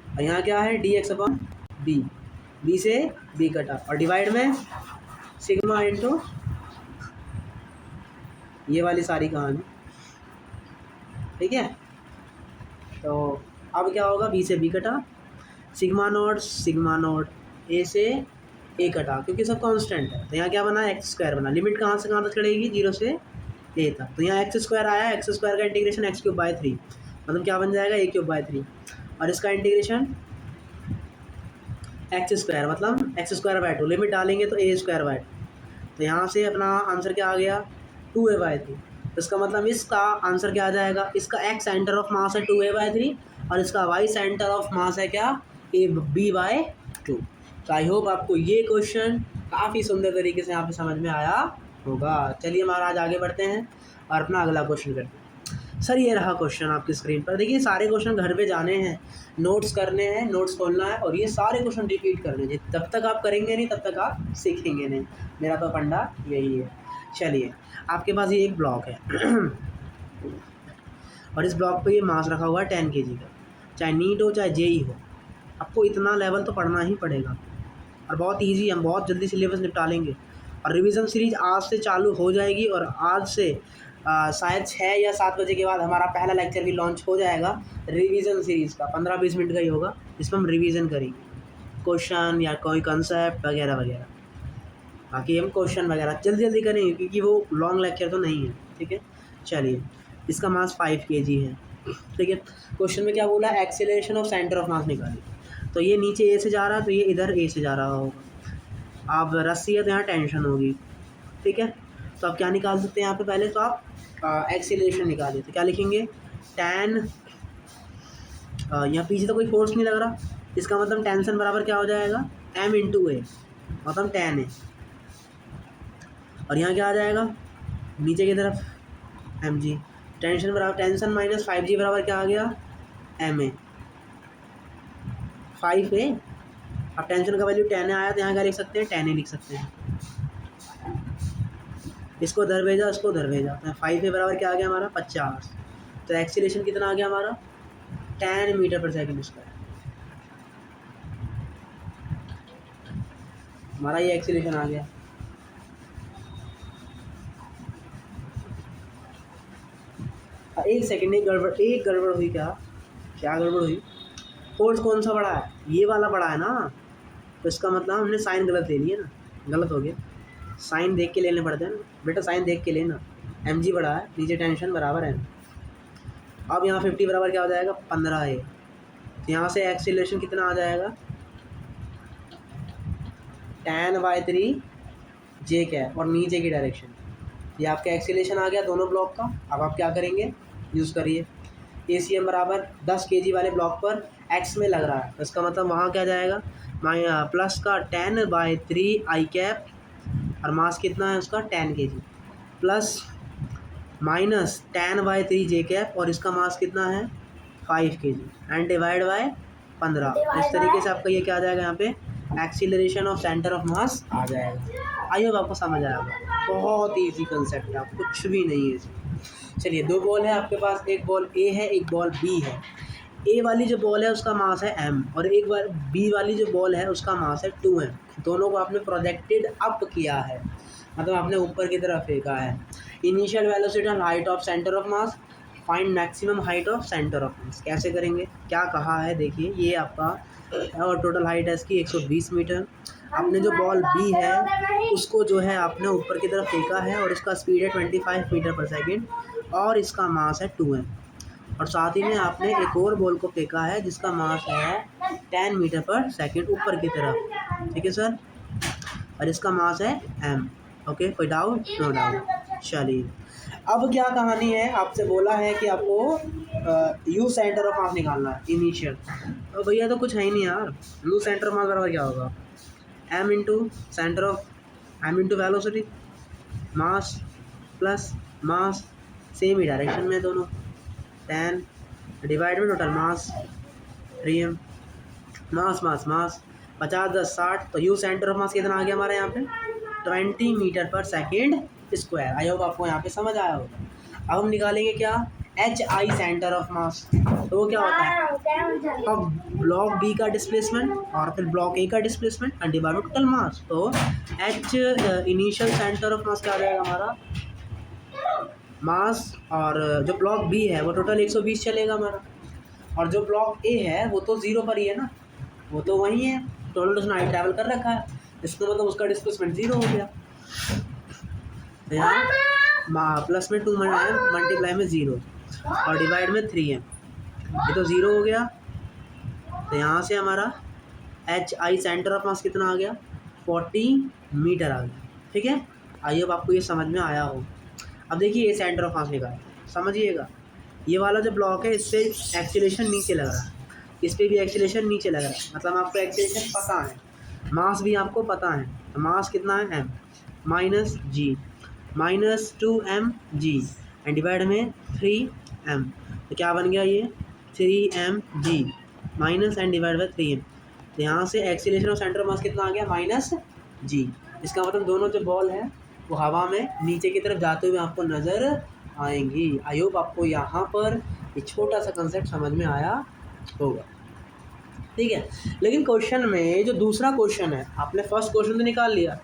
और यहाँ क्या है? dx upon b। b से b कटा और डिवाइड में सिग्मा इंटू ये वाली सारी कहानी। ठीक है, तो अब क्या होगा? b से b कटा, सिग्मा नोट a से a कटा, क्योंकि सब कांस्टेंट है। तो यहाँ क्या बना? एक्स स्क्वायर बना। लिमिट कहाँ से कहाँ तक चढ़ेगी? 0 से a तक। तो यहाँ एक्स स्क्वायर आया, एक्स स्क्वायर का इंटीग्रेशन x³/3, मतलब क्या बन जाएगा? a³/3, और इसका इंटीग्रेशन x², मतलब x²/2। लिमिट डालेंगे तो a²/2। तो यहाँ से अपना आंसर क्या आ गया? 2a/3। तो इसका मतलब इसका आंसर क्या आ जाएगा? इसका x सेंटर ऑफ मास है 2a/3 और इसका y सेंटर ऑफ मास है क्या? b/2। तो आई होप आपको ये क्वेश्चन काफ़ी सुंदर तरीके से यहाँ पे समझ में आया होगा। चलिए हमारा आज आगे बढ़ते हैं और अपना अगला क्वेश्चन करते हैं। सर ये रहा क्वेश्चन आपकी स्क्रीन पर। देखिए, सारे क्वेश्चन घर पे जाने हैं, नोट्स करने हैं, नोट्स खोलना है और ये सारे क्वेश्चन रिपीट करने हैं। जब तक आप करेंगे नहीं तब तक आप सीखेंगे नहीं। मेरा तो फंडा यही है। चलिए, आपके पास ये एक ब्लॉक है और इस ब्लॉक पे ये मास रखा हुआ है 10 kg का। चाहे नीट हो चाहे जेई हो, आपको इतना लेवल तो पढ़ना ही पड़ेगा और बहुत ईजी है। हम बहुत जल्दी सिलेबस निपटा लेंगे और रिवीजन सीरीज आज से चालू हो जाएगी और आज से शायद 6 या 7 बजे के बाद हमारा पहला लेक्चर भी लॉन्च हो जाएगा रिवीजन सीरीज़ का। 15-20 मिनट का ही होगा, इसमें हम रिवीजन करेंगे क्वेश्चन या कोई कंसेप्ट वगैरह वगैरह। बाकी हम क्वेश्चन वगैरह जल्दी करेंगे क्योंकि वो लॉन्ग लेक्चर तो नहीं है। ठीक है, चलिए, इसका मास 5 kg है। ठीक है, क्वेश्चन में क्या बोला? एक्सेलरेशन ऑफ सेंटर ऑफ मास निकालिए। तो ये नीचे ए से जा रहा है, तो ये इधर ए से जा रहा होगा। अब रस्सी है तो यहाँ टेंशन होगी। ठीक है, तो आप क्या निकाल सकते हैं यहाँ पे? पहले तो आप एक्सेलरेशन निकालिए। तो क्या लिखेंगे? टैन, यहाँ पीछे तो कोई फोर्स नहीं लग रहा, इसका मतलब टेंशन बराबर क्या हो जाएगा? m इंटू ए, मतलब टैन है। और यहाँ क्या आ जाएगा? नीचे की तरफ mg। टेंशन बराबर टेंशन माइनस 5g बराबर क्या आ गया? ma। 5a अब टेंशन का वैल्यू 10 आया तो यहाँ क्या लिख सकते हैं, 10 ही लिख सकते हैं। इसको उधर भेजा, इसको उधर भेजा, तो 5 के बराबर क्या आ गया हमारा 50। तो एक्सीलरेशन कितना आ गया हमारा 10 मीटर पर सेकेंड स्क्वायर। हमारा ये एक्सीलरेशन आ गया। एक सेकंड, एक गड़बड़ हुई। क्या गड़बड़ हुई? फोर्स कौन सा बड़ा है, ये वाला बड़ा है ना, तो इसका मतलब हमने साइन गलत ले लिया ना, गलत हो गया। साइन देख के लेने पड़ते हैं ना बेटा, साइन देख के लेना। mg बड़ा है, नीचे टेंशन बराबर है। अब यहाँ 50 बराबर क्या हो जाएगा 15 है। तो यहाँ से एक्सीलरेशन कितना आ जाएगा 10/3 जे कैप और नीचे की डायरेक्शन। ये आपका एक्सीलरेशन आ गया दोनों ब्लॉक का। अब आप क्या करेंगे, यूज़ करिए। ACM बराबर 10 kg वाले ब्लॉक पर x में लग रहा है, तो इसका मतलब वहाँ क्या जाएगा प्लस का 10/3 आई कैप और मास कितना है उसका 10 kg प्लस माइनस 10/3 जे कैप और इसका मास कितना है 5 kg एंड डिवाइड बाय 15। इस तरीके से आपका ये क्या आ जाएगा, यहाँ पे acceleration of centre of mass आ जाएगा। आई होप आपको समझ आया होगा। बहुत ईजी कंसेप्ट है, कुछ भी नहीं है इसमें। चलिए, दो बॉल है आपके पास, एक बॉल ए है, एक बॉल बी है। ए वाली जो बॉल है उसका मास है m और एक बार बी वाली जो बॉल है उसका मास है 2m। दोनों को आपने प्रोजेक्टेड अप किया है, मतलब आपने ऊपर की तरफ फेंका है। Initial velocity on height of centre of mass, find maximum height of centre of मास। कैसे करेंगे, क्या कहा है देखिए, ये आपका और टोटल हाइट है इसकी 120 मीटर। आपने जो बॉल बी है उसको जो है आपने ऊपर की तरफ फेंका है और इसका स्पीड है 25 मीटर पर सेकेंड और इसका मास है 2m। और साथ ही में आपने एक और बॉल को फेंका है जिसका मास है 10 मीटर पर सेकेंड ऊपर की तरफ, ठीक है सर, और इसका मास है m। ओके, कोई डाउट? No doubt. चलिए, अब क्या कहानी है, आपसे बोला है कि आपको यू सेंटर ऑफ मास निकालना है इनिशियल। तो भैया तो कुछ है ही नहीं यार, यू सेंटर ऑफ मास बराबर क्या होगा m into centre of m into velocity, mass plus mass, same he direction में दोनों, 10 डिवाइड में टोटल मास 3m। मास 50 10 60, तो यू सेंटर ऑफ मास कितना आ गया हमारे यहाँ पे 20 metre per second square. I hope आपको यहाँ पे समझ आया होगा। अब हम निकालेंगे क्या, HI सेंटर ऑफ मास। तो वो क्या होता है, अब ब्लॉक बी का डिस्प्लेसमेंट और फिर ब्लॉक ए का displacement and divide total mass. तो H इनिशियल सेंटर ऑफ मास क्या आ जाएगा हमारा मास, और जो ब्लॉक बी है वो टोटल 120 चलेगा हमारा, और जो ब्लॉक ए है वो तो 0 पर ही है ना, वो तो वही है, टोटल उसने हाइट ट्रैवल कर रखा है, इसका मतलब उसका डिस्प्लेसमेंट 0 हो गया। तो यहाँ प्लस में 2 मल्टीप्लाई में 0 और डिवाइड में 3m, ये तो 0 हो गया। तो यहाँ से हमारा HI सेंटर ऑफ मास कितना आ गया 40 मीटर आ गया, ठीक है। आई होप आपको ये समझ में आया हो। अब देखिए ये सेंटर ऑफ मास निकाल, समझिएगा, ये वाला जो ब्लॉक है इससे एक्सीलरेशन नीचे लग रहा है, इस पर भी एक्सीलरेशन नीचे लग रहा है, मतलब आपको एक्सीलरेशन पता है, मास भी आपको पता है। तो मास कितना है m minus G minus 2mg and divide में 3m। तो क्या बन गया ये 3mg minus and divide by 3m। तो यहाँ से एक्सीलरेशन ऑफ सेंटर ऑफ मास कितना आ गया -g। इसका मतलब दोनों जो बॉल है वो हवा में नीचे की तरफ जाते हुए आपको नज़र आएंगी। आई होप आपको यहाँ पर ये छोटा सा कंसेप्ट समझ में आया होगा, ठीक है। लेकिन क्वेश्चन में जो दूसरा क्वेश्चन है, आपने फर्स्ट क्वेश्चन तो निकाल लिया,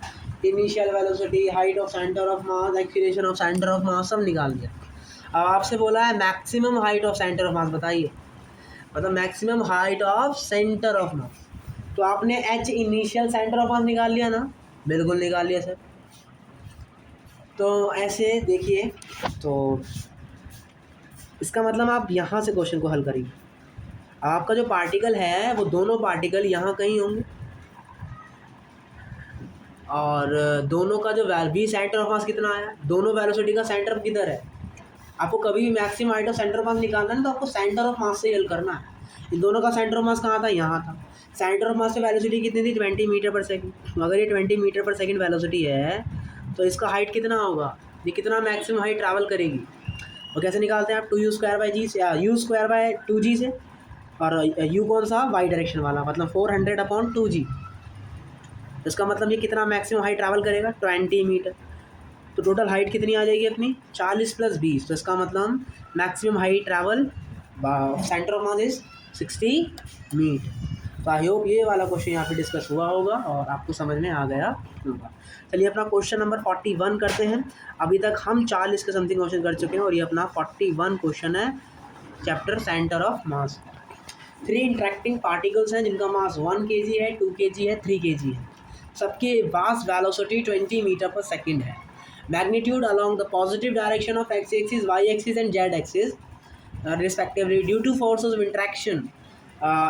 initial velocity, height of centre of mass, acceleration of centre of मास सब निकाल दिया। अब आपसे बोला है maximum height of centre of मास बताइए, मतलब maximum height of centre of mass. तो आपने H इनिशियल सेंटर ऑफ मास निकाल लिया ना, बिल्कुल निकाल लिया सर। तो ऐसे देखिए, तो इसका मतलब आप यहाँ से क्वेश्चन को हल करिए। आपका जो पार्टिकल है वो दोनों पार्टिकल यहाँ कहीं होंगे और दोनों का जो बी सेंटर ऑफ मास कितना आया, दोनों वेलोसिटी का सेंटर किधर है। आपको कभी भी maximum height of centre of मास निकालना है तो आपको सेंटर ऑफ मास से हल करना है। इन दोनों का सेंटर ऑफ मास कहाँ था, यहाँ था। सेंटर ऑफ मास से वेलोसिटी कितनी थी 20 मीटर पर सेकेंड। अगर ये 20 मीटर पर सेकेंड वेलोसिटी है तो इसका हाइट कितना होगा, ये कितना मैक्सिमम हाइट ट्रैवल करेगी। और कैसे निकालते हैं आप 2u² से, u² 2g से, और u कौन सा y डायरेक्शन वाला, मतलब 400/2g। इसका मतलब ये कितना मैक्सिमम हाइट ट्रैवल करेगा 20 मीटर। तो टोटल हाइट कितनी आ जाएगी अपनी 40 + 20। तो इसका मतलब maximum height travel centre of mass is 60 metre. तो आई होप ये वाला क्वेश्चन यहाँ पे डिस्कस हुआ होगा और आपको समझ में आ गया होगा। चलिए अपना क्वेश्चन नंबर 41 करते हैं। अभी तक हम 40 के समथिंग क्वेश्चन कर चुके हैं और ये अपना 41 क्वेश्चन है chapter centre of mass. 3 interacting particles हैं जिनका मास 1 kg है, 2 kg है, 3 kg है। सबके mass velocity 20 metre per second है। Magnitude along the positive direction of X axis, Y axis and Z axis respectively due to forces of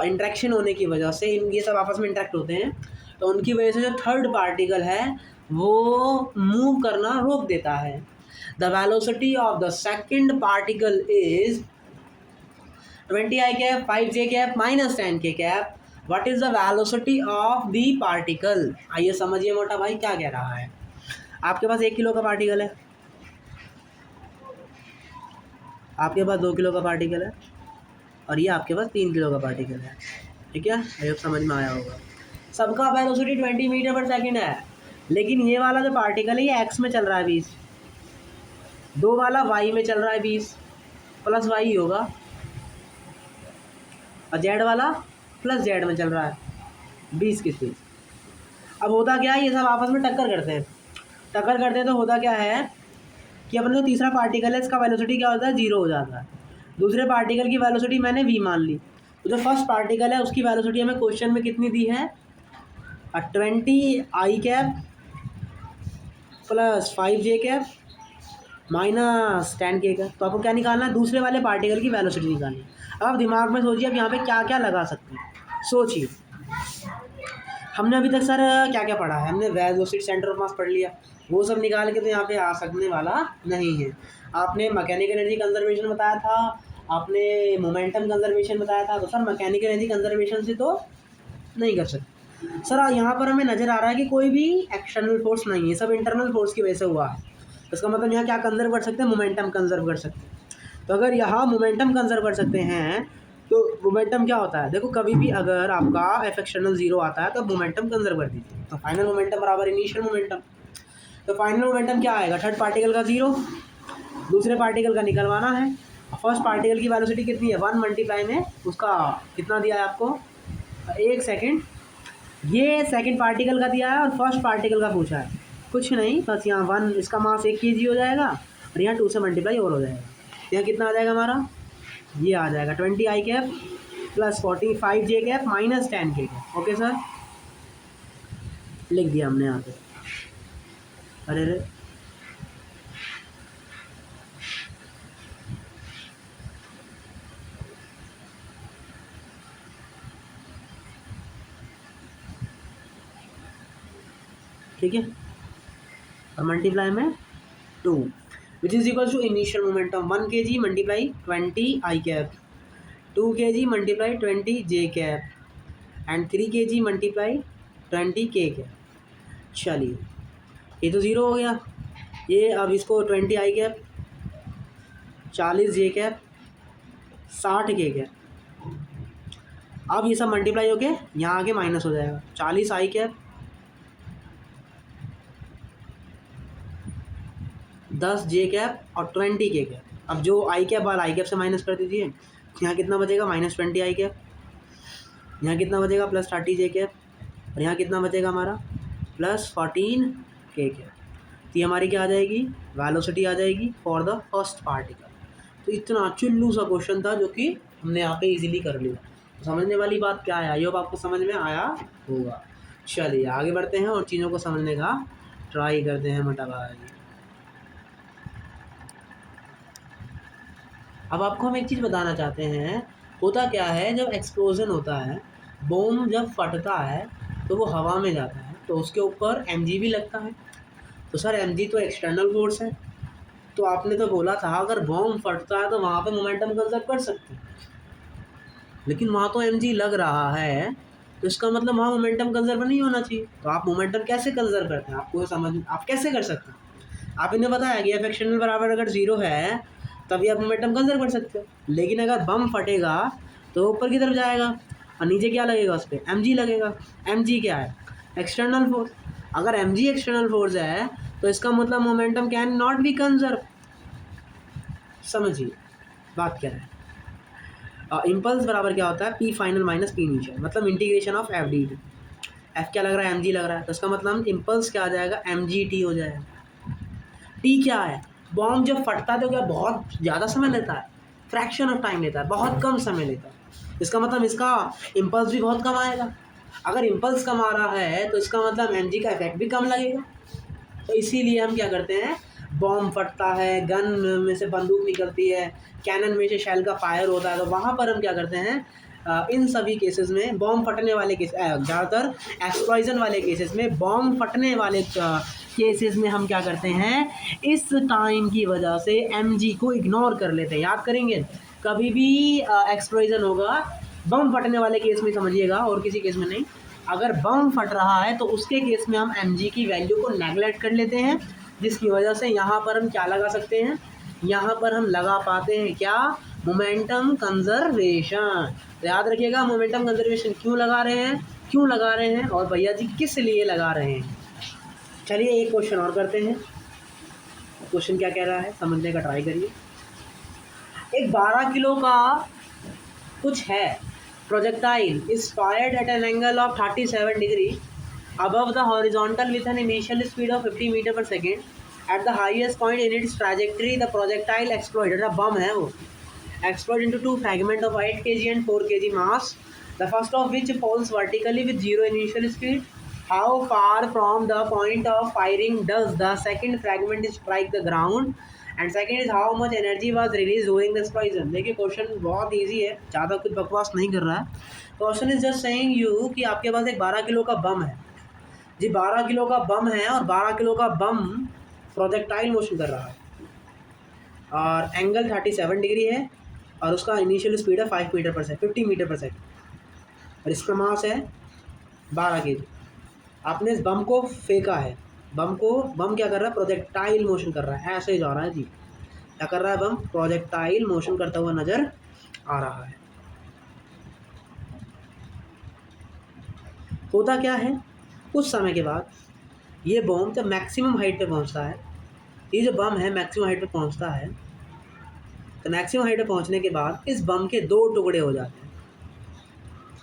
interaction होने की वजह से ये सब आपस में इंटरेक्ट होते हैं, तो उनकी वजह से जो थर्ड पार्टिकल है वो मूव करना रोक देता है। The velocity of the second particle is 20 I cap, 5 J cap, minus 10 K cap. What is the velocity of the particle? आइए समझिए मोटा भाई क्या कह रहा है। आपके पास 1 किलो का पार्टिकल है, आपके पास 2 किलो का पार्टिकल है और ये आपके पास 3 किलो का पार्टिकल है। ठीक है, ये समझ में आया होगा। सबका वेलोसिटी 20 मीटर पर सेकेंड है, लेकिन ये वाला जो पार्टिकल है ये एक्स में चल रहा है 20, दो वाला वाई में चल रहा है 20 प्लस वाई होगा, और जेड वाला प्लस जेड में चल रहा है 20 की स्पीड। अब होता क्या है, ये सब आपस में टक्कर करते हैं तो होता क्या है कि अपना जो तीसरा पार्टिकल है इसका वेलोसिटी क्या होता है 0 हो जाता है। दूसरे पार्टिकल की वेलोसिटी मैंने v मान ली, तो जो फर्स्ट पार्टिकल है उसकी वेलोसिटी हमें क्वेश्चन में कितनी दी है 20 I cap plus 5 J cap minus 10 K का। तो आपको क्या निकालना है, दूसरे वाले पार्टिकल की वेलोसिटी निकालनी है। अब आप दिमाग में सोचिए अब यहाँ पे क्या क्या लगा सकते हैं, सोचिए। हमने अभी तक सर क्या क्या पढ़ा है, हमने वेलोसिटी सेंटर ऑफ मास पढ़ लिया, वो सब निकाल के तो यहाँ पे आ सकने वाला नहीं है। आपने मैकेनिकल एनर्जी कंजर्वेशन बताया था, आपने मोमेंटम कंजर्वेशन बताया था, तो सर मैकेनिकल एनर्जी कंजर्वेशन से तो नहीं कर सकते। सर यहाँ पर हमें नज़र आ रहा है कि कोई भी एक्सटर्नल फोर्स नहीं है, सब इंटरनल फोर्स की वजह से हुआ है। इसका मतलब यहाँ क्या कंजर्व कर सकते हैं, मोमेंटम कंजर्व कर सकते हैं। तो अगर यहाँ मोमेंटम कंजर्व कर सकते हैं तो मोमेंटम क्या होता है, देखो कभी भी अगर आपका एफ एक्सटर्नल 0 आता है तो मोमेंटम कंजर्व कर दीजिए। तो फाइनल मोमेंटम बराबर इनिशियल मोमेंटम, तो फाइनल मोमेंटम क्या आएगा, थर्ड पार्टिकल का 0, दूसरे पार्टिकल का निकलवाना है। फर्स्ट पार्टिकल की वेलोसिटी कितनी है 1 मल्टीप्लाई में उसका कितना दिया है आपको 1 सेकेंड, ये सेकेंड पार्टिकल का दिया है और फर्स्ट पार्टिकल का पूछा है, कुछ नहीं बस यहाँ 1 इसका मास 1 kg हो जाएगा और यहाँ 2 से मल्टीप्लाई और हो जाएगा। यहाँ कितना आ जाएगा हमारा, ये आ जाएगा 20 I cap plus 45 J cap minus 10 K cap। Okay sir, लिख दिया हमने यहाँ पे। अरे ठीक है, और मल्टीप्लाई में 2 which is equal to initial momentum 1 kg multiply 20 I cap, 2 kg multiply 20 J cap and 3 kg multiply 20 K cap। चलिए ये तो 0 हो गया, ये अब इसको 20 I cap 40 J cap 60 K cap, अब ये सब मल्टीप्लाई होके यहाँ आके माइनस हो जाएगा 40 I cap 10 J cap और 20 K cap। अब जो I cap वाला I cap से माइनस कर दीजिए, यहाँ कितना बचेगा -20 I cap, यहाँ कितना बचेगा +30 J cap और यहाँ कितना बचेगा हमारा +14 K cap। तो ये हमारी क्या आ जाएगी, वेलोसिटी आ जाएगी फॉर द फर्स्ट पार्टिकल। तो इतना चुल्लू सा क्वेश्चन था जो कि हमने यहाँ पे इजीली कर लिया। तो समझने वाली बात क्या है, आई होप आपको समझ में आया होगा। चलिए आगे बढ़ते हैं और चीज़ों को समझने का ट्राई करते हैं मोटा भाई। अब आपको हम एक चीज़ बताना चाहते हैं, होता क्या है जब एक्सप्लोजन होता है, बॉम्ब जब फटता है तो वो हवा में जाता है तो उसके ऊपर mg भी लगता है। तो सर mg तो एक्सटर्नल फोर्स है, तो आपने तो बोला था अगर बॉम्ब फटता है तो वहाँ पे मोमेंटम कंजर्व कर सकते हैं, लेकिन वहाँ तो mg लग रहा है तो इसका मतलब वहाँ मोमेंटम कंजर्व नहीं होना चाहिए। तो आप मोमेंटम कैसे कंजर्व करते हैं, आपको समझ आप कैसे कर सकते हैं। आप इन्हें बताया कि एफ एक्सटर्नल बराबर अगर 0 है तभी आप मोमेंटम कंजर्व कर सकते हो, लेकिन अगर बम फटेगा तो ऊपर की तरफ जाएगा और नीचे क्या लगेगा उस पर mg लगेगा। mg क्या है, एक्सटर्नल फोर्स। अगर एम जी एक्सटर्नल फोर्स है तो इसका मतलब momentum can not be conserve. समझिए बात क्या है। इम्पल्स बराबर क्या होता है, p final minus p initial, मतलब integration of F d t. F क्या लग रहा है, एम जी लग रहा है, तो इसका मतलब इम्पल्स क्या आ जाएगा, एम जी टी हो जाएगा। टी क्या है, बॉम्ब जब फटता है तो क्या बहुत ज़्यादा समय लेता है, फ्रैक्शन ऑफ टाइम लेता है, बहुत कम समय लेता है। इसका मतलब इसका इम्पल्स भी बहुत कम आएगा। अगर इम्पल्स कम आ रहा है तो इसका मतलब एम जी का इफेक्ट भी कम लगेगा। तो इसीलिए हम क्या करते हैं, बॉम्ब फटता है, गन में से बंदूक निकलती है, कैनन में से शेल का फायर होता है, तो वहाँ पर हम क्या करते हैं, इन सभी केसेस में बॉम्ब फटने वाले केस, ज़्यादातर एक्सप्लोजन वाले केसेस में, बॉम्ब फटने वाले केसेस में हम क्या करते हैं, इस टाइम की वजह से एमजी को इग्नोर कर लेते हैं। याद करेंगे, कभी भी एक्सप्लोजन होगा बम फटने वाले केस में समझिएगा, और किसी केस में नहीं। अगर बम फट रहा है तो उसके केस में हम mg की वैल्यू को नेगलेक्ट कर लेते हैं, जिसकी वजह से यहाँ पर हम क्या लगा सकते हैं, यहाँ पर हम लगा पाते हैं क्या, मोमेंटम कंजर्वेशन। तो याद रखिएगा, मोमेंटम कंजर्वेशन क्यों लगा रहे हैं, क्यों लगा रहे हैं, और भैया जी किस लिए लगा रहे हैं। चलिए एक क्वेश्चन और करते हैं। क्वेश्चन क्या कह रहा है समझने का ट्राई करिए। एक 12 किलो का कुछ है projectile is fired at an angle of 37 degree above the horizontal with an initial speed of 50 meter per second. At the highest point in its trajectory, the projectile exploded. The bomb है वो, explode into two fragments of 8 kg and 4 kg mass. The first of which falls vertically with zero initial speed. How far from the point of firing does the second fragment strike the ground? And second is how much energy was release during the explosion. देखिए question बहुत easy है, ज़्यादा कुछ बकवास नहीं कर रहा है। Question is just saying you कि आपके पास एक 12 किलो का बम है जी, 12 किलो का बम है, और 12 किलो का बम प्रोजेक्टाइल मोशन कर रहा है, और एंगल 37 डिग्री है, और उसका इनिशियल स्पीड है 5 metre per second, 50 metre per second, और इसका मास है 12 kg। आपने इस बम को फेंका है, बम क्या कर रहा है, प्रोजेक्टाइल मोशन कर रहा है, ऐसे ही जा रहा है जी। क्या कर रहा है, बम प्रोजेक्टाइल मोशन करता हुआ नजर आ रहा है। होता क्या है, कुछ समय के बाद ये बम जब मैक्सिमम हाइट पे पहुंचता है, ये जो बम है मैक्सिमम हाइट पे पहुंचता है, तो मैक्सिमम हाइट पे पहुंचने के बाद इस बम के 2 टुकड़े हो जाते हैं।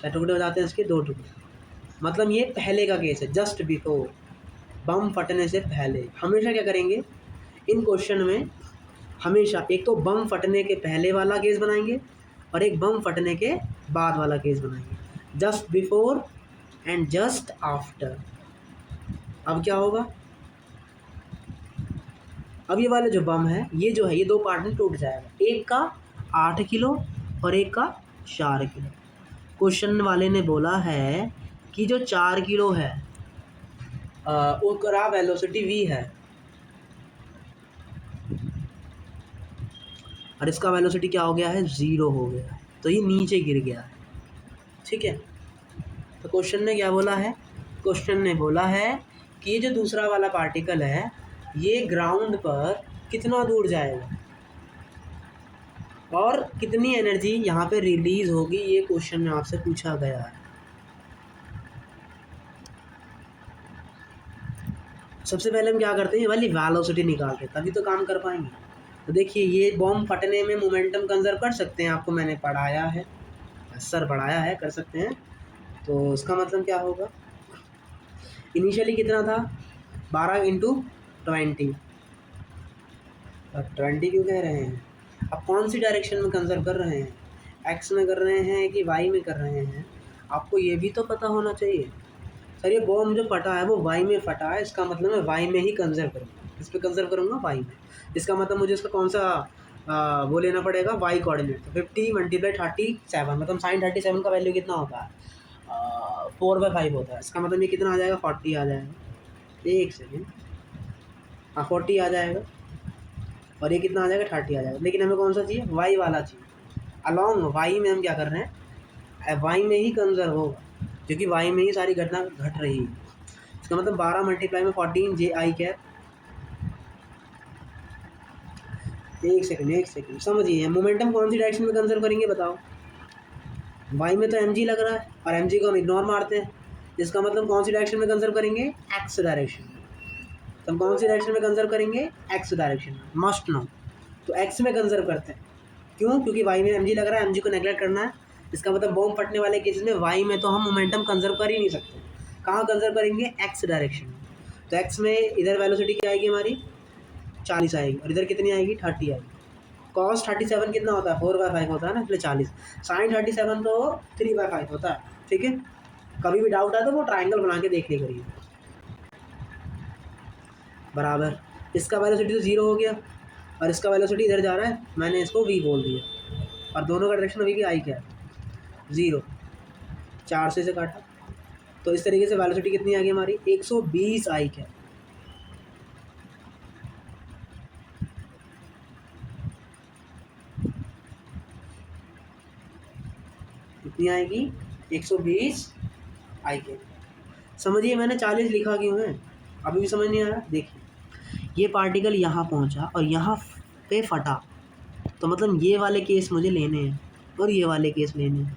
क्या टुकड़े हो जाते हैं इसके, 2 टुकड़े। मतलब ये पहले का केस है, जस्ट बिफोर, बम फटने से पहले। हमेशा क्या करेंगे इन क्वेश्चन में, हमेशा एक तो बम फटने के पहले वाला केस बनाएंगे, और एक बम फटने के बाद वाला केस बनाएंगे, just before and just after. अब क्या होगा, अब ये वाले जो बम है, ये जो है, ये 2 पार्ट में टूट जाएगा, एक का 8 किलो और एक का 4 किलो। क्वेश्चन वाले ने बोला है कि जो 4 किलो है उसका वेलोसिटी v है, और इसका वेलोसिटी क्या हो गया है, 0 हो गया है, तो ये नीचे गिर गया है। ठीक है, तो क्वेश्चन ने क्या बोला है, क्वेश्चन ने बोला है कि ये जो दूसरा वाला पार्टिकल है, ये ग्राउंड पर कितना दूर जाएगा और कितनी एनर्जी यहाँ पे रिलीज होगी, ये क्वेश्चन में आपसे पूछा गया है। सबसे पहले हम क्या करते हैं, ये वाली वेलोसिटी निकालते हैं, तभी तो काम कर पाएंगे। तो देखिए, ये बॉम्ब फटने में मोमेंटम कंजर्व कर सकते हैं, आपको मैंने पढ़ाया है, सर पढ़ाया है, कर सकते हैं। तो इसका मतलब क्या होगा, इनिशियली कितना था, 12 इंटू 20। अब 20 क्यों कह रहे हैं, अब कौन सी डायरेक्शन में कंजर्व कर रहे हैं, एक्स में कर रहे हैं कि वाई में कर रहे हैं, आपको ये भी तो पता होना चाहिए। सर ये बॉम्ब जो फटा है वो वाई में फटा है, इसका मतलब मैं वाई में ही कंजर्व करूँगा, इस पर कंजर्व करूँगा वाई में। इसका मतलब मुझे इसका कौन सा वो लेना पड़ेगा, वाई कोऑर्डिनेट। तो 50 × 37, मतलब साइन 37 का वैल्यू कितना होता है, 4/5 होता है। इसका मतलब ये कितना आ जाएगा, 40 आ जाएगा। एक सेकेंड, हाँ 40 आ जाएगा, और ये कितना आ जाएगा, 30 आ जाएगा। लेकिन हमें कौन सा चाहिए, वाई वाला चाहिए। अलॉन्ग वाई में हम क्या कर रहे हैं, वाई में ही कंजर्व होगा, क्योंकि वाई में ही सारी घटना घट रही है। इसका मतलब 12 × 14 JI कैप। एक सेकंड समझिए, मोमेंटम कौन सी डायरेक्शन में कंजर्व करेंगे बताओ। वाई में तो mg लग रहा है, और mg को हम इग्नोर मारते हैं, इसका मतलब कौन सी डायरेक्शन में कंजर्व करेंगे, एक्स डायरेक्शन। तो हम कौन सी डायरेक्शन में कंजर्व करेंगे, एक्स डायरेक्शन, मस्ट नो। तो एक्स में कंजर्व करते हैं, क्यों, क्योंकि वाई में एम जी लग रहा है, एम जी को नेगलेक्ट करना है। इसका मतलब बॉम्ब फटने वाले केस में वाई में तो हम मोमेंटम कंजर्व कर ही नहीं सकते, कहाँ कंजर्व करेंगे, एक्स डायरेक्शन में। तो एक्स में इधर वेलोसिटी क्या आएगी हमारी, 40 आएगी, और इधर कितनी आएगी, 30 आएगी। कॉस 37 कितना होता है, 4/5 होता है ना, इसलिए 40। साइन 37 तो 3/5 होता है, ठीक है। कभी भी डाउट है तो वो ट्राइंगल बना के देख ली करिए। बराबर इसका वेलोसिटी तो 0 हो गया, और इसका वेलोसिटी इधर जा रहा है, मैंने इसको v बोल दिया, और दोनों का डायरेक्शन v की आई क्या है, 0, 4 से काटा। तो इस तरीके से वेलोसिटी कितनी आ गई हमारी, 120 आई क्या, कितनी आएगी, 120 आई के। समझिए मैंने 40 लिखा क्यों है, अभी भी समझ नहीं आ रहा। देखिए ये पार्टिकल यहाँ पहुँचा और यहाँ पे फटा, तो मतलब ये वाले केस मुझे लेने हैं और ये वाले केस लेने हैं।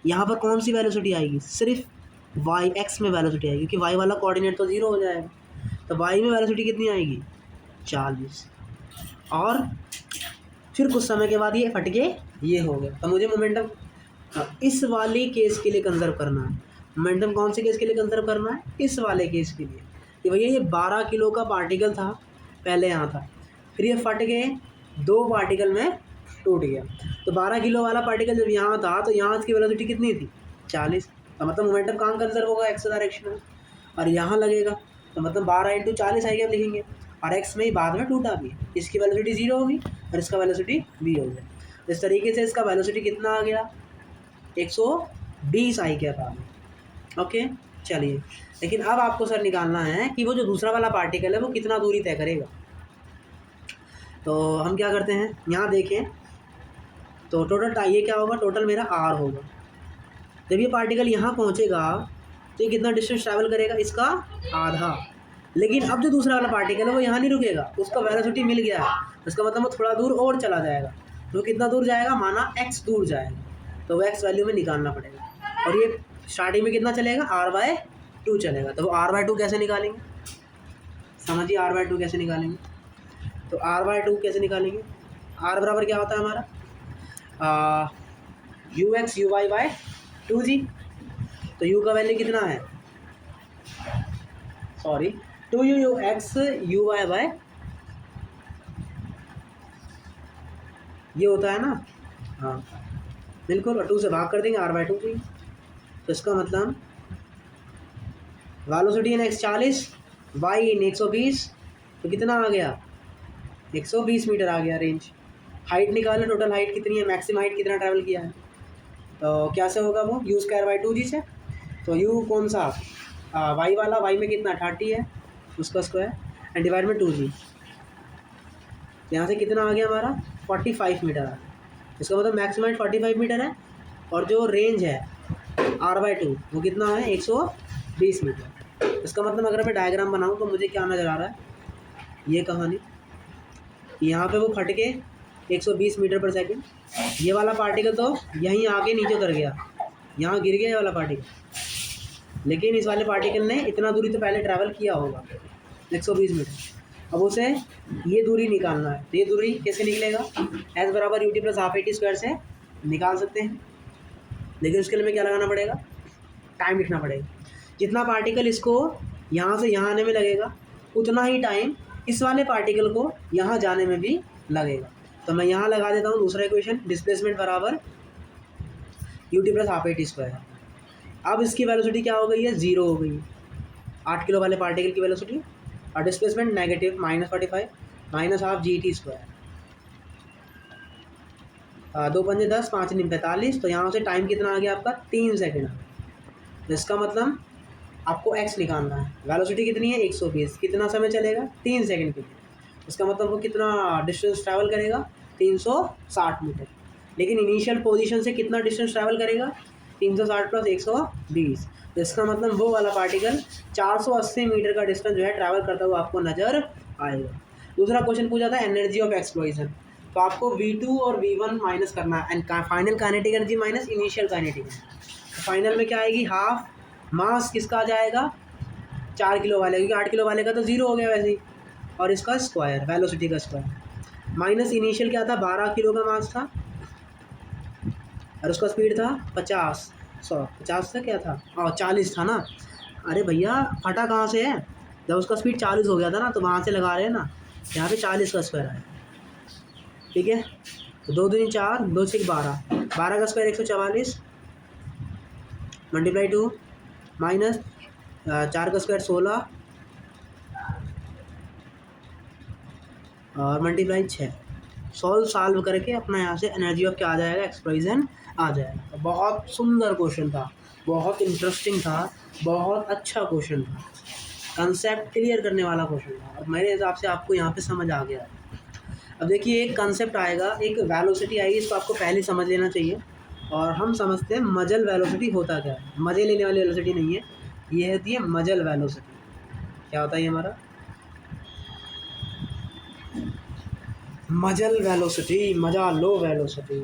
यहाँ पर कौन सी वेलोसिटी आएगी, सिर्फ वाई एक्स में वेलोसिटी आएगी, क्योंकि वाई वाला कोऑर्डिनेट तो 0 हो जाएगा। तो वाई में वेलोसिटी कितनी आएगी, 40, और फिर कुछ समय के बाद ये फट के ये हो गया। तो मुझे मोमेंटम इस वाले केस के लिए कंजर्व करना है। मोमेंटम कौन से केस के लिए कंजर्व करना है, इस वाले केस के लिए, कि भैया ये 12 किलो का पार्टिकल था, पहले यहाँ था, फिर ये फट के 2 पार्टिकल में टूट गया। तो 12 किलो वाला पार्टिकल जब यहाँ था तो यहाँ इसकी वेलोसिटी कितनी थी, 40। तो मतलब मोमेंटम कहाँ कंजर्व होगा, एक्स डायरेक्शन में, और यहाँ लगेगा। तो मतलब 12 × 40 है क्या लिखेंगे, और एक्स में ही बाद में टूटा भी, इसकी वेलोसिटी 0 होगी और इसका वेलोसिटी v हो गया। इस तरीके से इसका वेलोसिटी कितना आ गया, 120 आई क्या था। ओके चलिए, लेकिन अब आपको सर निकालना है कि वो जो दूसरा वाला पार्टिकल है वो कितना दूरी तय करेगा। तो हम क्या करते हैं, यहाँ देखें तो टोटल ये क्या होगा, टोटल मेरा r होगा। जब ये पार्टिकल यहाँ पहुँचेगा तो ये कितना डिस्टेंस ट्रैवल करेगा, इसका आधा। लेकिन अब जो दूसरा वाला पार्टिकल है वो यहाँ नहीं रुकेगा, उसका वेलोसिटी मिल गया है, उसका मतलब वो थोड़ा दूर और चला जाएगा। तो कितना दूर जाएगा, माना x दूर जाएगा, तो वो x वैल्यू में निकालना पड़ेगा। और ये स्टार्टिंग में कितना चलेगा, r/2 चलेगा। तो वो r/2 कैसे निकालेंगे, समझिए r/2 कैसे निकालेंगे। तो r/2 कैसे निकालेंगे, r बराबर क्या होता है हमारा, ux uy/2g। तो u का वैल्यू कितना है, सॉरी 2ux uy/, ये होता है ना, हाँ बिल्कुल, और 2 से भाग कर देंगे, r/2 जी। तो इसका मतलब वेलोसिटी इन x 40, वाई इन 120, तो कितना आ गया, 120 मीटर आ गया रेंज। हाइट निकालें, टोटल हाइट कितनी है, मैक्सिमम हाइट कितना ट्रैवल किया है। तो क्या से होगा वो, u²/2g से। तो u कौन सा, वाई वाला, वाई में कितना 30 है, उसका स्क्वायर एंड डिवाइड में 2g। यहाँ से कितना आ गया हमारा, 45 मीटर आ गया। इसका मतलब मैक्सिमम हाइट 45 मीटर है, और जो रेंज है r/2 वो कितना है, 120 मीटर। इसका मतलब अगर मैं डायग्राम बनाऊँ तो मुझे क्या नज़र आ रहा है, ये कहानी, यहाँ पे वो फट के 120 मीटर पर सेकंड, ये वाला पार्टिकल तो यहीं आके नीचे उतर गया, यहाँ गिर गया ये वाला पार्टिकल। लेकिन इस वाले पार्टिकल ने इतना दूरी तो पहले ट्रैवल किया होगा, 120 मीटर। अब उसे ये दूरी निकालना है, तो ये दूरी कैसे निकलेगा, एस बराबर ut + ½ at² से निकाल सकते हैं। लेकिन उसके लिए में क्या लगाना पड़ेगा, टाइम लिखना पड़ेगा। जितना पार्टिकल इसको यहाँ से यहाँ आने में लगेगा, उतना ही टाइम इस वाले पार्टिकल को यहाँ जाने में भी लगेगा। तो मैं यहाँ लगा देता हूँ दूसरा इक्वेशन, डिस्प्लेसमेंट बराबर ut + ½ at²। अब इसकी वेलोसिटी क्या हो गई है, 0 हो गई है, 8 किलो वाले पार्टिकल की वेलोसिटी, और डिस्प्लेसमेंट नेगेटिव -45 -½ g/t²। 2 पंजे 10, 5 × 45। तो यहाँ से टाइम कितना आ गया आपका, 3 सेकेंड। तो इसका मतलब आपको x निकालना है, वेलोसिटी कितनी है 120, कितना समय चलेगा, 3 सेकेंड के लिए। इसका मतलब वो कितना डिस्टेंस ट्रैवल करेगा, 360 मीटर। लेकिन इनिशियल पोजीशन से कितना डिस्टेंस ट्रैवल करेगा, 360 + 120। तो इसका मतलब वो वाला पार्टिकल 480 मीटर का डिस्टेंस जो है ट्रैवल करता हुआ आपको नज़र आएगा। दूसरा क्वेश्चन पूछा था एनर्जी ऑफ एक्सप्लोजन, तो आपको V2 और V1 माइनस करना है, and final kinetic energy minus initial kinetic energy. Final में क्या आएगी, ½ मास किसका आ जाएगा 4 किलो वाले, क्योंकि 8 किलो वाले का तो 0 हो गया वैसे ही, और इसका स्क्वायर, वेलोसिटी का स्क्वायर, माइनस इनिशियल क्या था 12 किलो का मास था और उसका स्पीड था 50 था क्या था, और 40 था ना। अरे भैया फटा कहाँ से है, जब उसका स्पीड 40 हो गया था ना तो वहाँ से लगा रहे हैं ना, यहाँ पे 40 का स्क्वायर आया। ठीक है, तो 2 दूनी 4, 2 6 12, 12 का स्क्वायर 144 मल्टीप्लाई 2 माइनस 4 का स्क्वायर 16 और मल्टीप्लाई 6। सॉल्व करके अपना यहाँ से एनर्जी ऑफ क्या आ जाएगा, एक्सप्रेशन आ जाएगा। बहुत सुंदर क्वेश्चन था, बहुत इंटरेस्टिंग था, बहुत अच्छा क्वेश्चन था, कंसेप्ट क्लियर करने वाला क्वेश्चन था, और मेरे हिसाब से आपको यहाँ पे समझ आ गया। अब देखिए एक कंसेप्ट आएगा, एक वेलोसिटी आएगी, इसको आपको पहले समझ लेना चाहिए। और हम समझते हैं मजल वेलोसिटी होता क्या है, मज़े लेने वाली वेलोसिटी नहीं है, ये होती है मजल वेलोसिटी। क्या होता है ये हमारा मजल वेलोसिटी, मजा लो वेलोसिटी।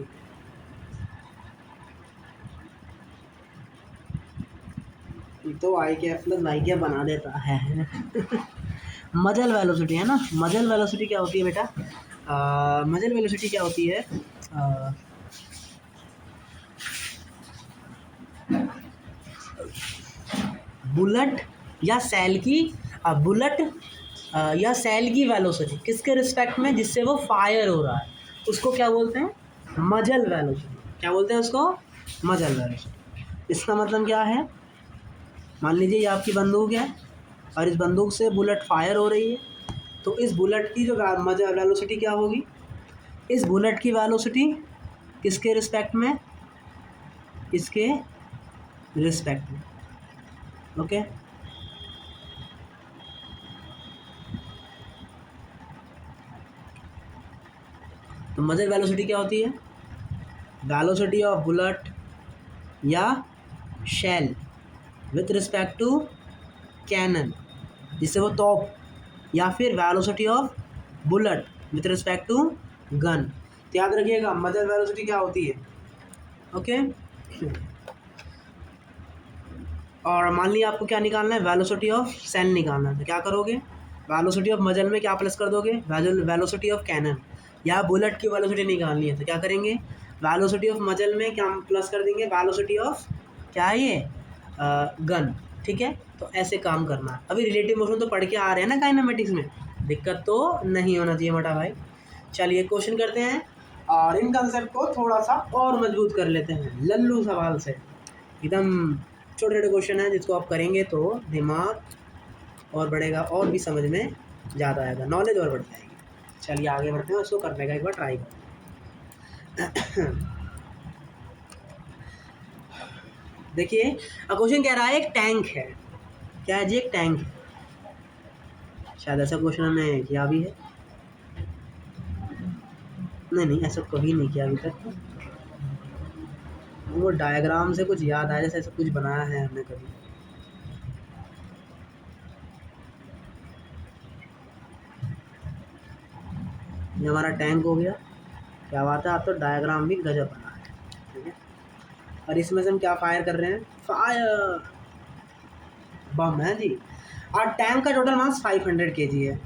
तो आई क्या प्लस वाई क्या बना देता है मजल वेलोसिटी है ना, मजल वेलोसिटी क्या होती है बेटा, मजल वेलोसिटी क्या होती है, बुलेट या सेल की बुलेट या सेल की वेलोसिटी किसके रिस्पेक्ट में, जिससे वो फायर हो रहा है, उसको क्या बोलते हैं, मजल वेलोसिटी। क्या बोलते हैं उसको, मजल वेलोसिटी। इसका मतलब क्या है, मान लीजिए ये आपकी बंदूक है और इस बंदूक से बुलेट फायर हो रही है, तो इस बुलेट की जो मजल वेलोसिटी क्या होगी, इस बुलेट की वेलोसिटी किसके रिस्पेक्ट में, इसके रिस्पेक्ट में। ओके, तो मजल वेलोसिटी क्या होती है, वेलोसिटी ऑफ बुलेट या shell with respect to cannon, जिससे वो तोप, या फिर velocity of bullet with respect to gun. तो याद रखिएगा मजल वेलोसिटी क्या होती है। ओके, और मान लिया आपको क्या निकालना है, वेलोसिटी ऑफ सेल निकालना है, तो क्या करोगे, वेलोसिटी ऑफ मजल में क्या प्लस कर दोगे, वेलोसिटी ऑफ कैनन, या बुलेट की वेलोसिटी निकालनी है तो क्या करेंगे, वेलोसिटी ऑफ मजल में क्या प्लस कर देंगे, वेलोसिटी ऑफ क्या है ये गन। ठीक है, तो ऐसे काम करना है। अभी रिलेटिव मोशन तो पढ़ के आ रहे हैं ना काइनेमेटिक्स में, दिक्कत तो नहीं होना चाहिए मोटा भाई। चलिए क्वेश्चन करते हैं और इन कंसेप्ट को थोड़ा सा और मजबूत कर लेते हैं लल्लू सवाल से। एकदम छोटे छोटे क्वेश्चन हैं जिसको आप करेंगे तो दिमाग और बढ़ेगा और भी समझ में ज़्यादा आएगा, नॉलेज और बढ़ जाएगी। चलिए आगे बढ़ते हैं, उसको करने का एक बार ट्राई करें। देखिए क्वेश्चन कह रहा है एक टैंक है, क्या है जी, एक टैंक है, शायद ऐसा क्वेश्चन हमने किया भी है, नहीं ऐसा कभी नहीं किया अभी तक, वो डायग्राम से कुछ याद आया जैसे ऐसा कुछ बनाया है हमने कभी। ये हमारा टैंक हो गया, क्या बात है, आप तो डायग्राम भी गजब बना है। ठीक है, और इसमें से हम क्या फायर कर रहे हैं, फायर बम है जी। और टैंक का टोटल मास 500 kg है।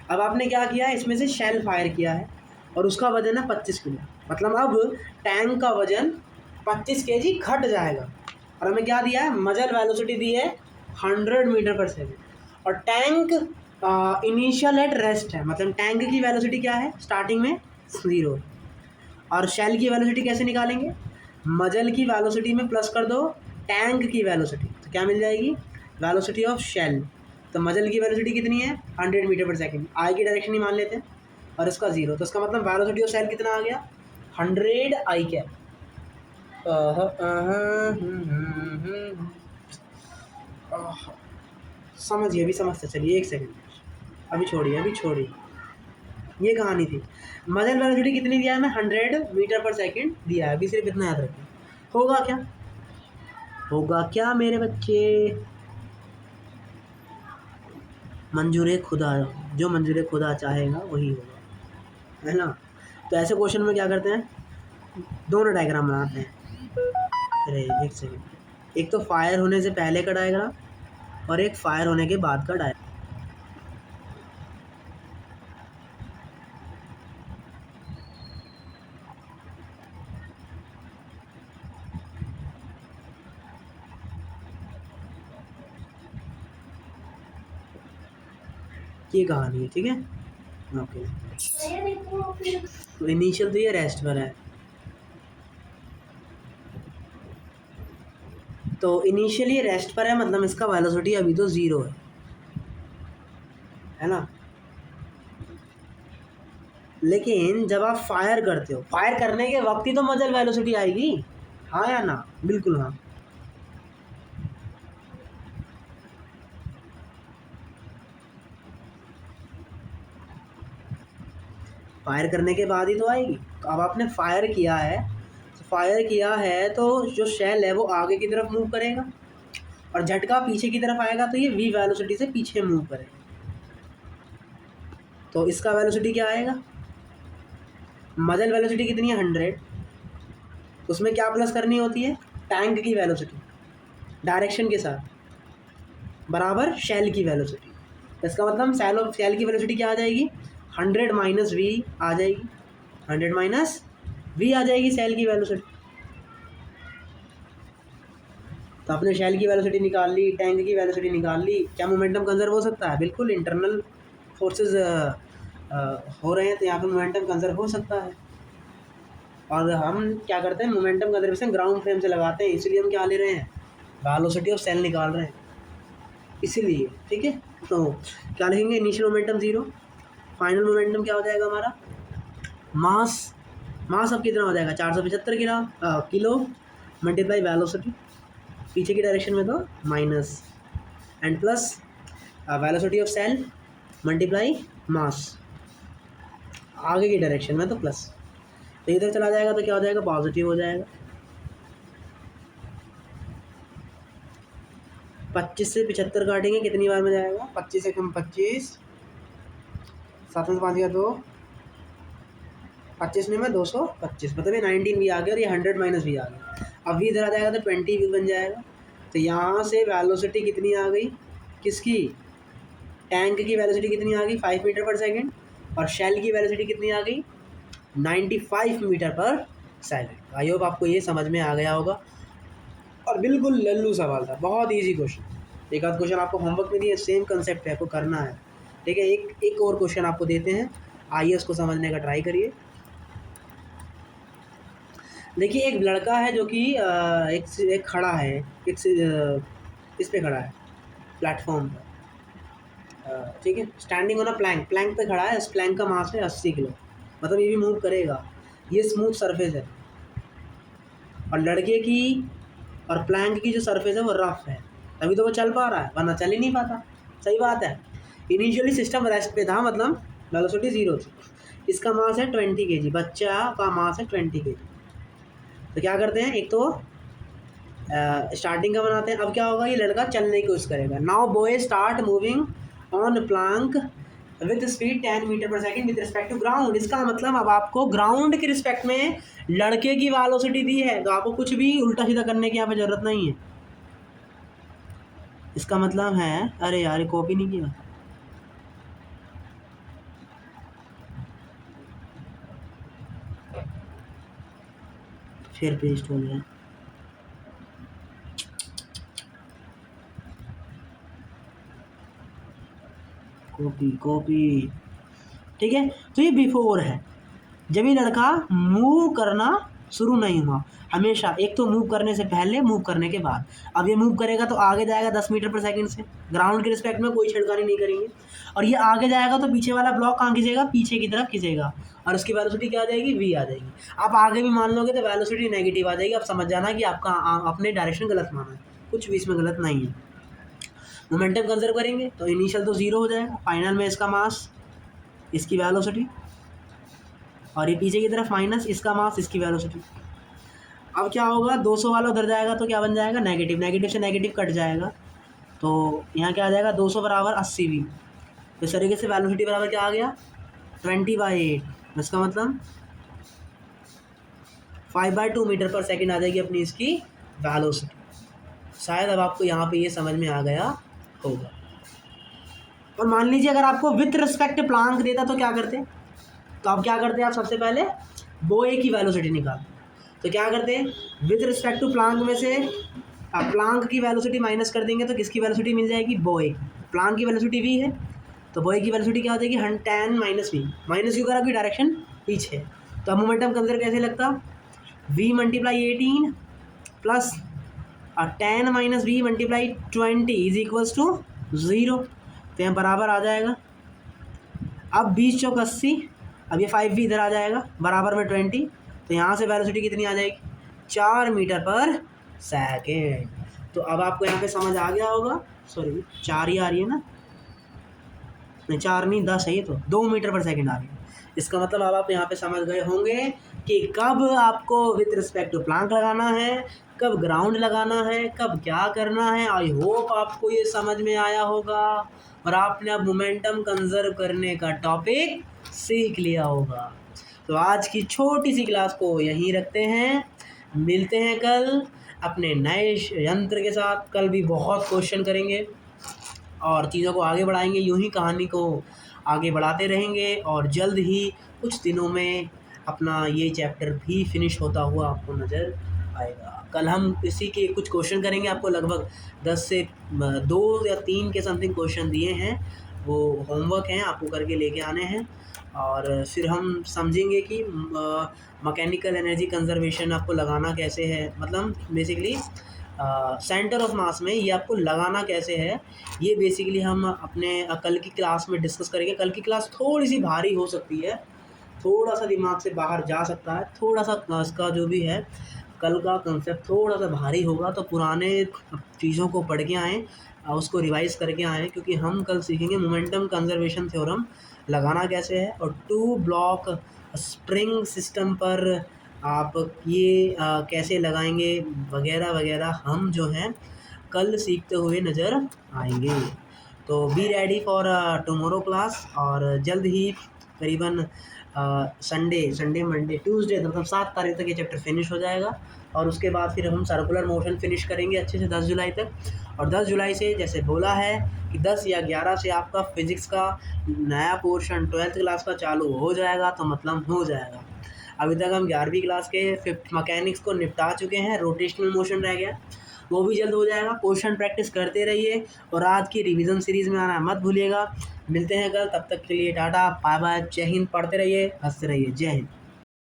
अब आपने क्या किया, इसमें से शेल फायर किया है और उसका वजन है 25 किलो, मतलब अब टैंक का वजन 25 kg घट जाएगा। और हमें क्या दिया है, मजल वेलोसिटी दी है 100 मीटर पर सेकेंड, और टैंक इनिशियल एट रेस्ट है, मतलब टैंक की वेलोसिटी क्या है, स्टार्टिंग में 0। और शेल की वेलोसिटी कैसे निकालेंगे, मजल की वेलोसिटी में प्लस कर दो टैंक की वेलोसिटी, तो क्या मिल जाएगी, वेलोसिटी ऑफ शेल। तो मजल की वेलोसिटी कितनी है 100 मीटर पर सेकेंड, आई की डायरेक्शन ही मान लेते हैं, और इसका 0, तो इसका मतलब वेलोसिटी ऑफ शेल कितना आ गया 100 आई क्या। समझिए, अभी समझते, चलिए एक सेकेंड, अभी छोड़िए, ये कहानी थी। मजल वेलोसिटी कितनी दिया है, मैं 100 मीटर पर सेकेंड दिया है, अभी सिर्फ इतना याद रखें। होगा क्या मेरे बच्चे, मंजूर खुदा, जो मंजूर खुदा चाहेगा वही होगा, है ना। तो ऐसे क्वेश्चन में क्या करते हैं, दोनों डायग्राम बनाते हैं, अरे एक सेकेंड, एक तो फायर होने से पहले का डायग्राम और एक फायर होने के बाद का डायग्राम। ये कहानी है, ठीक है, ओके। तो इनिशियल तो ये रेस्ट पर है, तो इनिशियली रेस्ट पर है, मतलब इसका वेलोसिटी अभी तो 0 है ना। लेकिन जब आप फायर करते हो, फायर करने के वक्त ही तो मजल वेलोसिटी आएगी, हाँ या ना? बिल्कुल हाँ। फायर करने के बाद ही तो आएगी। अब आपने फायर किया है, तो जो शेल है वो आगे की तरफ मूव करेगा और झटका पीछे की तरफ आएगा, तो ये वी वेलोसिटी से पीछे मूव करेगा। तो इसका वेलोसिटी क्या आएगा? मजल वेलोसिटी कितनी है? 100। उसमें क्या प्लस करनी होती है? टैंक की वेलोसिटी डायरेक्शन के साथ बराबर शेल की वेलोसिटी। इसका मतलब शेल की वेलोसिटी क्या आ जाएगी? 100 माइनस वी आ जाएगी, 100 माइनस वी आ जाएगी शेल की वेलोसिटी। तो आपने शेल की वेलोसिटी निकाल ली, टैंक की वेलोसिटी निकाल ली। क्या मोमेंटम कंजर्व हो सकता है? बिल्कुल, इंटरनल फोर्सेस हो रहे हैं तो यहाँ पे मोमेंटम कंजर्व हो सकता है। और हम क्या करते हैं, मोमेंटम कंजर्वेशन ग्राउंड फ्रेम से लगाते हैं, इसलिए हम क्या ले रहे हैं? वेलोसिटी ऑफ शेल निकाल रहे हैं, इसीलिए, ठीक है। तो क्या लिखेंगे? इनिशियल मोमेंटम 0, फाइनल मोमेंटम क्या हो जाएगा हमारा? मास अब कितना हो जाएगा? 475 किलो मल्टीप्लाई वेलोसिटी, पीछे की डायरेक्शन में तो minus, and plus velocity of shell multiply mass, आगे की डायरेक्शन में तो प्लस। तो इधर चला जाएगा तो क्या हो जाएगा? पॉजिटिव हो जाएगा। 25 से 75 काटेंगे, कितनी बार में जाएगा? 25 से कम 25, 7 में 5 गया 2, 25 में 225, मतलब ये 19 भी आ गया और ये 100 माइनस भी आ गया। अब भी इधर आ जाएगा तो 20 भी बन जाएगा। तो यहाँ से वेलोसिटी कितनी आ गई? किसकी? टैंक की वेलोसिटी कितनी आ गई? 5 मीटर पर सेकेंड। और शेल की वेलोसिटी कितनी आ गई? 95 metre per second. I hope आपको ये समझ में आ गया होगा। और बिल्कुल लल्लू सवाल था, बहुत ईजी क्वेश्चन। एक आध क्वेश्चन आपको होमवर्क में दिए, सेम कंसेप्ट है, आपको करना है, ठीक है। एक और क्वेश्चन आपको देते हैं, आइए उसको समझने का ट्राई करिए। देखिए, एक लड़का है जो कि एक खड़ा है, इस पे खड़ा है प्लेटफॉर्म पर, ठीक है, स्टैंडिंग ऑन अ प्लैंक पे खड़ा है। इस प्लैंक का मास है 80 किलो, मतलब ये भी मूव करेगा। ये स्मूथ सरफेस है और लड़के की और प्लैंक की जो सरफेस है वो रफ है, तभी तो वो चल पा रहा है, वरना चल ही नहीं पाता। सही बात है। इनिशियली सिस्टम रेस्ट पे था, मतलब वेलोसिटी 0 थी। इसका मास है 20 kg, बच्चा का मास है 20 kg। तो क्या करते हैं, एक तो स्टार्टिंग का बनाते हैं। अब क्या होगा, ये लड़का चलने की कोशिश करेगा। Now boy start moving on plank with speed 10 metre per second with respect to ground. इसका मतलब अब आपको ग्राउंड के रिस्पेक्ट में लड़के की वेलोसिटी दी है, तो आपको कुछ भी उल्टा सीधा करने की यहाँ पे ज़रूरत नहीं है। इसका मतलब है, अरे यार कॉपी नहीं किया, फिर पेस्ट हो गया। कॉपी, ठीक है। तो ये बिफोर है, जब ये लड़का मूव करना शुरू नहीं हुआ। हमेशा एक तो मूव करने से पहले, मूव करने के बाद। अब ये मूव करेगा तो आगे जाएगा 10 मीटर पर सेकंड से, ग्राउंड के रिस्पेक्ट में कोई छेड़खानी नहीं करेंगे। और ये आगे जाएगा तो पीछे वाला ब्लॉक कहाँ खींचेगा? पीछे की तरफ खींचेगा, और उसकी वेलोसिटी क्या आ जाएगी? वी आ जाएगी। आप आगे भी मान लोगे तो वेलोसिटी नेगेटिव आ जाएगी। आप समझ जाना कि आपका अपने डायरेक्शन गलत माना है, कुछ भी इसमें गलत नहीं है। मोमेंटम कंजर्व करेंगे तो इनिशियल तो 0 हो जाएगा, फाइनल में इसका मास, इसकी वेलोसिटी, और ये पीछे की तरफ माइनस इसका मास, इसकी वेलोसिटी। अब क्या होगा, 200 वाला उधर जाएगा तो क्या बन जाएगा? नेगेटिव, नेगेटिव से नेगेटिव कट जाएगा, तो यहाँ क्या आ जाएगा? 200 बराबर 80 भी। तो इस तरीके से वेलोसिटी बराबर क्या आ गया? 20/8। इसका मतलब 5/2 मीटर पर सेकेंड आ जाएगी अपनी इसकी वेलोसिटी। शायद अब आपको यहाँ पे ये समझ में आ गया होगा। और मान लीजिए अगर आपको विथ रिस्पेक्ट प्लांक देता तो क्या करते? तो आप क्या करते? आप सबसे पहले बोए की वेलोसिटी निकालते। तो क्या करते हैं? विथ रिस्पेक्ट टू प्लांक में से आप प्लांक की वेलोसिटी माइनस कर देंगे तो किसकी वेलोसिटी मिल जाएगी? बोए की। प्लांक की वेलोसिटी v है तो बोए की वेलोसिटी क्या हो जाएगी? tan minus we. माइनस क्यों करा? की डायरेक्शन पीछे। तो अब मोमेंटम कंजर कैसे लगता? v multiply 18 plus tan minus V multiply 20 is equals to 0। तो यहाँ बराबर आ जाएगा। अब 20 चौक 80, अब ये 5v इधर आ जाएगा बराबर में 20। तो यहाँ से वेलोसिटी कितनी आ जाएगी? 4 मीटर पर सेकेंड। तो अब आपको यहाँ पे समझ आ गया होगा। सॉरी 4 ही आ रही है ना? नहीं 4 नहीं 10 है ये तो। 2 मीटर पर सेकेंड आ रही है। इसका मतलब अब आप यहाँ पे समझ गए होंगे कि कब आपको विथ रिस्पेक्ट टू प्लांक लगाना है, कब ग्राउंड लगाना है, कब क्या करना है। आई होप आपको ये समझ में आया होगा और आपने अब मोमेंटम कंजर्व करने का टॉपिक सीख लिया होगा। तो आज की छोटी सी क्लास को यहीं रखते हैं। मिलते हैं कल अपने नए यंत्र के साथ। कल भी बहुत क्वेश्चन करेंगे और चीज़ों को आगे बढ़ाएंगे। यूं ही कहानी को आगे बढ़ाते रहेंगे और जल्द ही कुछ दिनों में अपना ये चैप्टर भी फिनिश होता हुआ आपको नज़र आएगा। कल हम इसी के कुछ क्वेश्चन करेंगे। आपको लगभग 10 से 2 या 3 के समथिंग क्वेश्चन दिए हैं, वो होमवर्क हैं, आपको करके लेके आने हैं। और फिर हम समझेंगे कि मैकेनिकल एनर्जी कंजर्वेशन आपको लगाना कैसे है। मतलब बेसिकली सेंटर ऑफ मास में ये आपको लगाना कैसे है, ये बेसिकली हम अपने कल की क्लास में डिस्कस करेंगे। कल की क्लास थोड़ी सी भारी हो सकती है, थोड़ा सा दिमाग से बाहर जा सकता है, थोड़ा सा इसका जो भी है कल का कंसेप्ट थोड़ा सा भारी होगा। तो पुराने चीज़ों को पढ़ के आएँ, उसको रिवाइज़ करके आएँ, क्योंकि हम कल सीखेंगे मोमेंटम कंजर्वेशन थ्योरम लगाना कैसे है और 2 ब्लॉक स्प्रिंग सिस्टम पर आप ये कैसे लगाएंगे वगैरह वगैरह हम जो हैं कल सीखते हुए नज़र आएंगे। तो be ready for tomorrow class. और जल्द ही करीबन संडे मंडे ट्यूसडे मतलब 7 तारीख तक ये चैप्टर फिनिश हो जाएगा। और उसके बाद फिर हम सर्कुलर मोशन फिनिश करेंगे अच्छे से 10 जुलाई तक। और 10 जुलाई से जैसे बोला है कि 10 या 11 से आपका फिज़िक्स का नया पोर्शन 12th क्लास का चालू हो जाएगा। तो मतलब हो जाएगा। अभी तक हम 11वीं क्लास के 5th मैकेनिक्स को निपटा चुके हैं, रोटेशनल मोशन रह गया, वो भी जल्द हो जाएगा। क्वेश्चन प्रैक्टिस करते रहिए और आज की रिवीजन सीरीज़ में आना मत भूलिएगा। मिलते हैं कल, तब तक के लिए टाटा बाय बाय, जय हिंद। पढ़ते रहिए, हंसते रहिए। जय हिंद।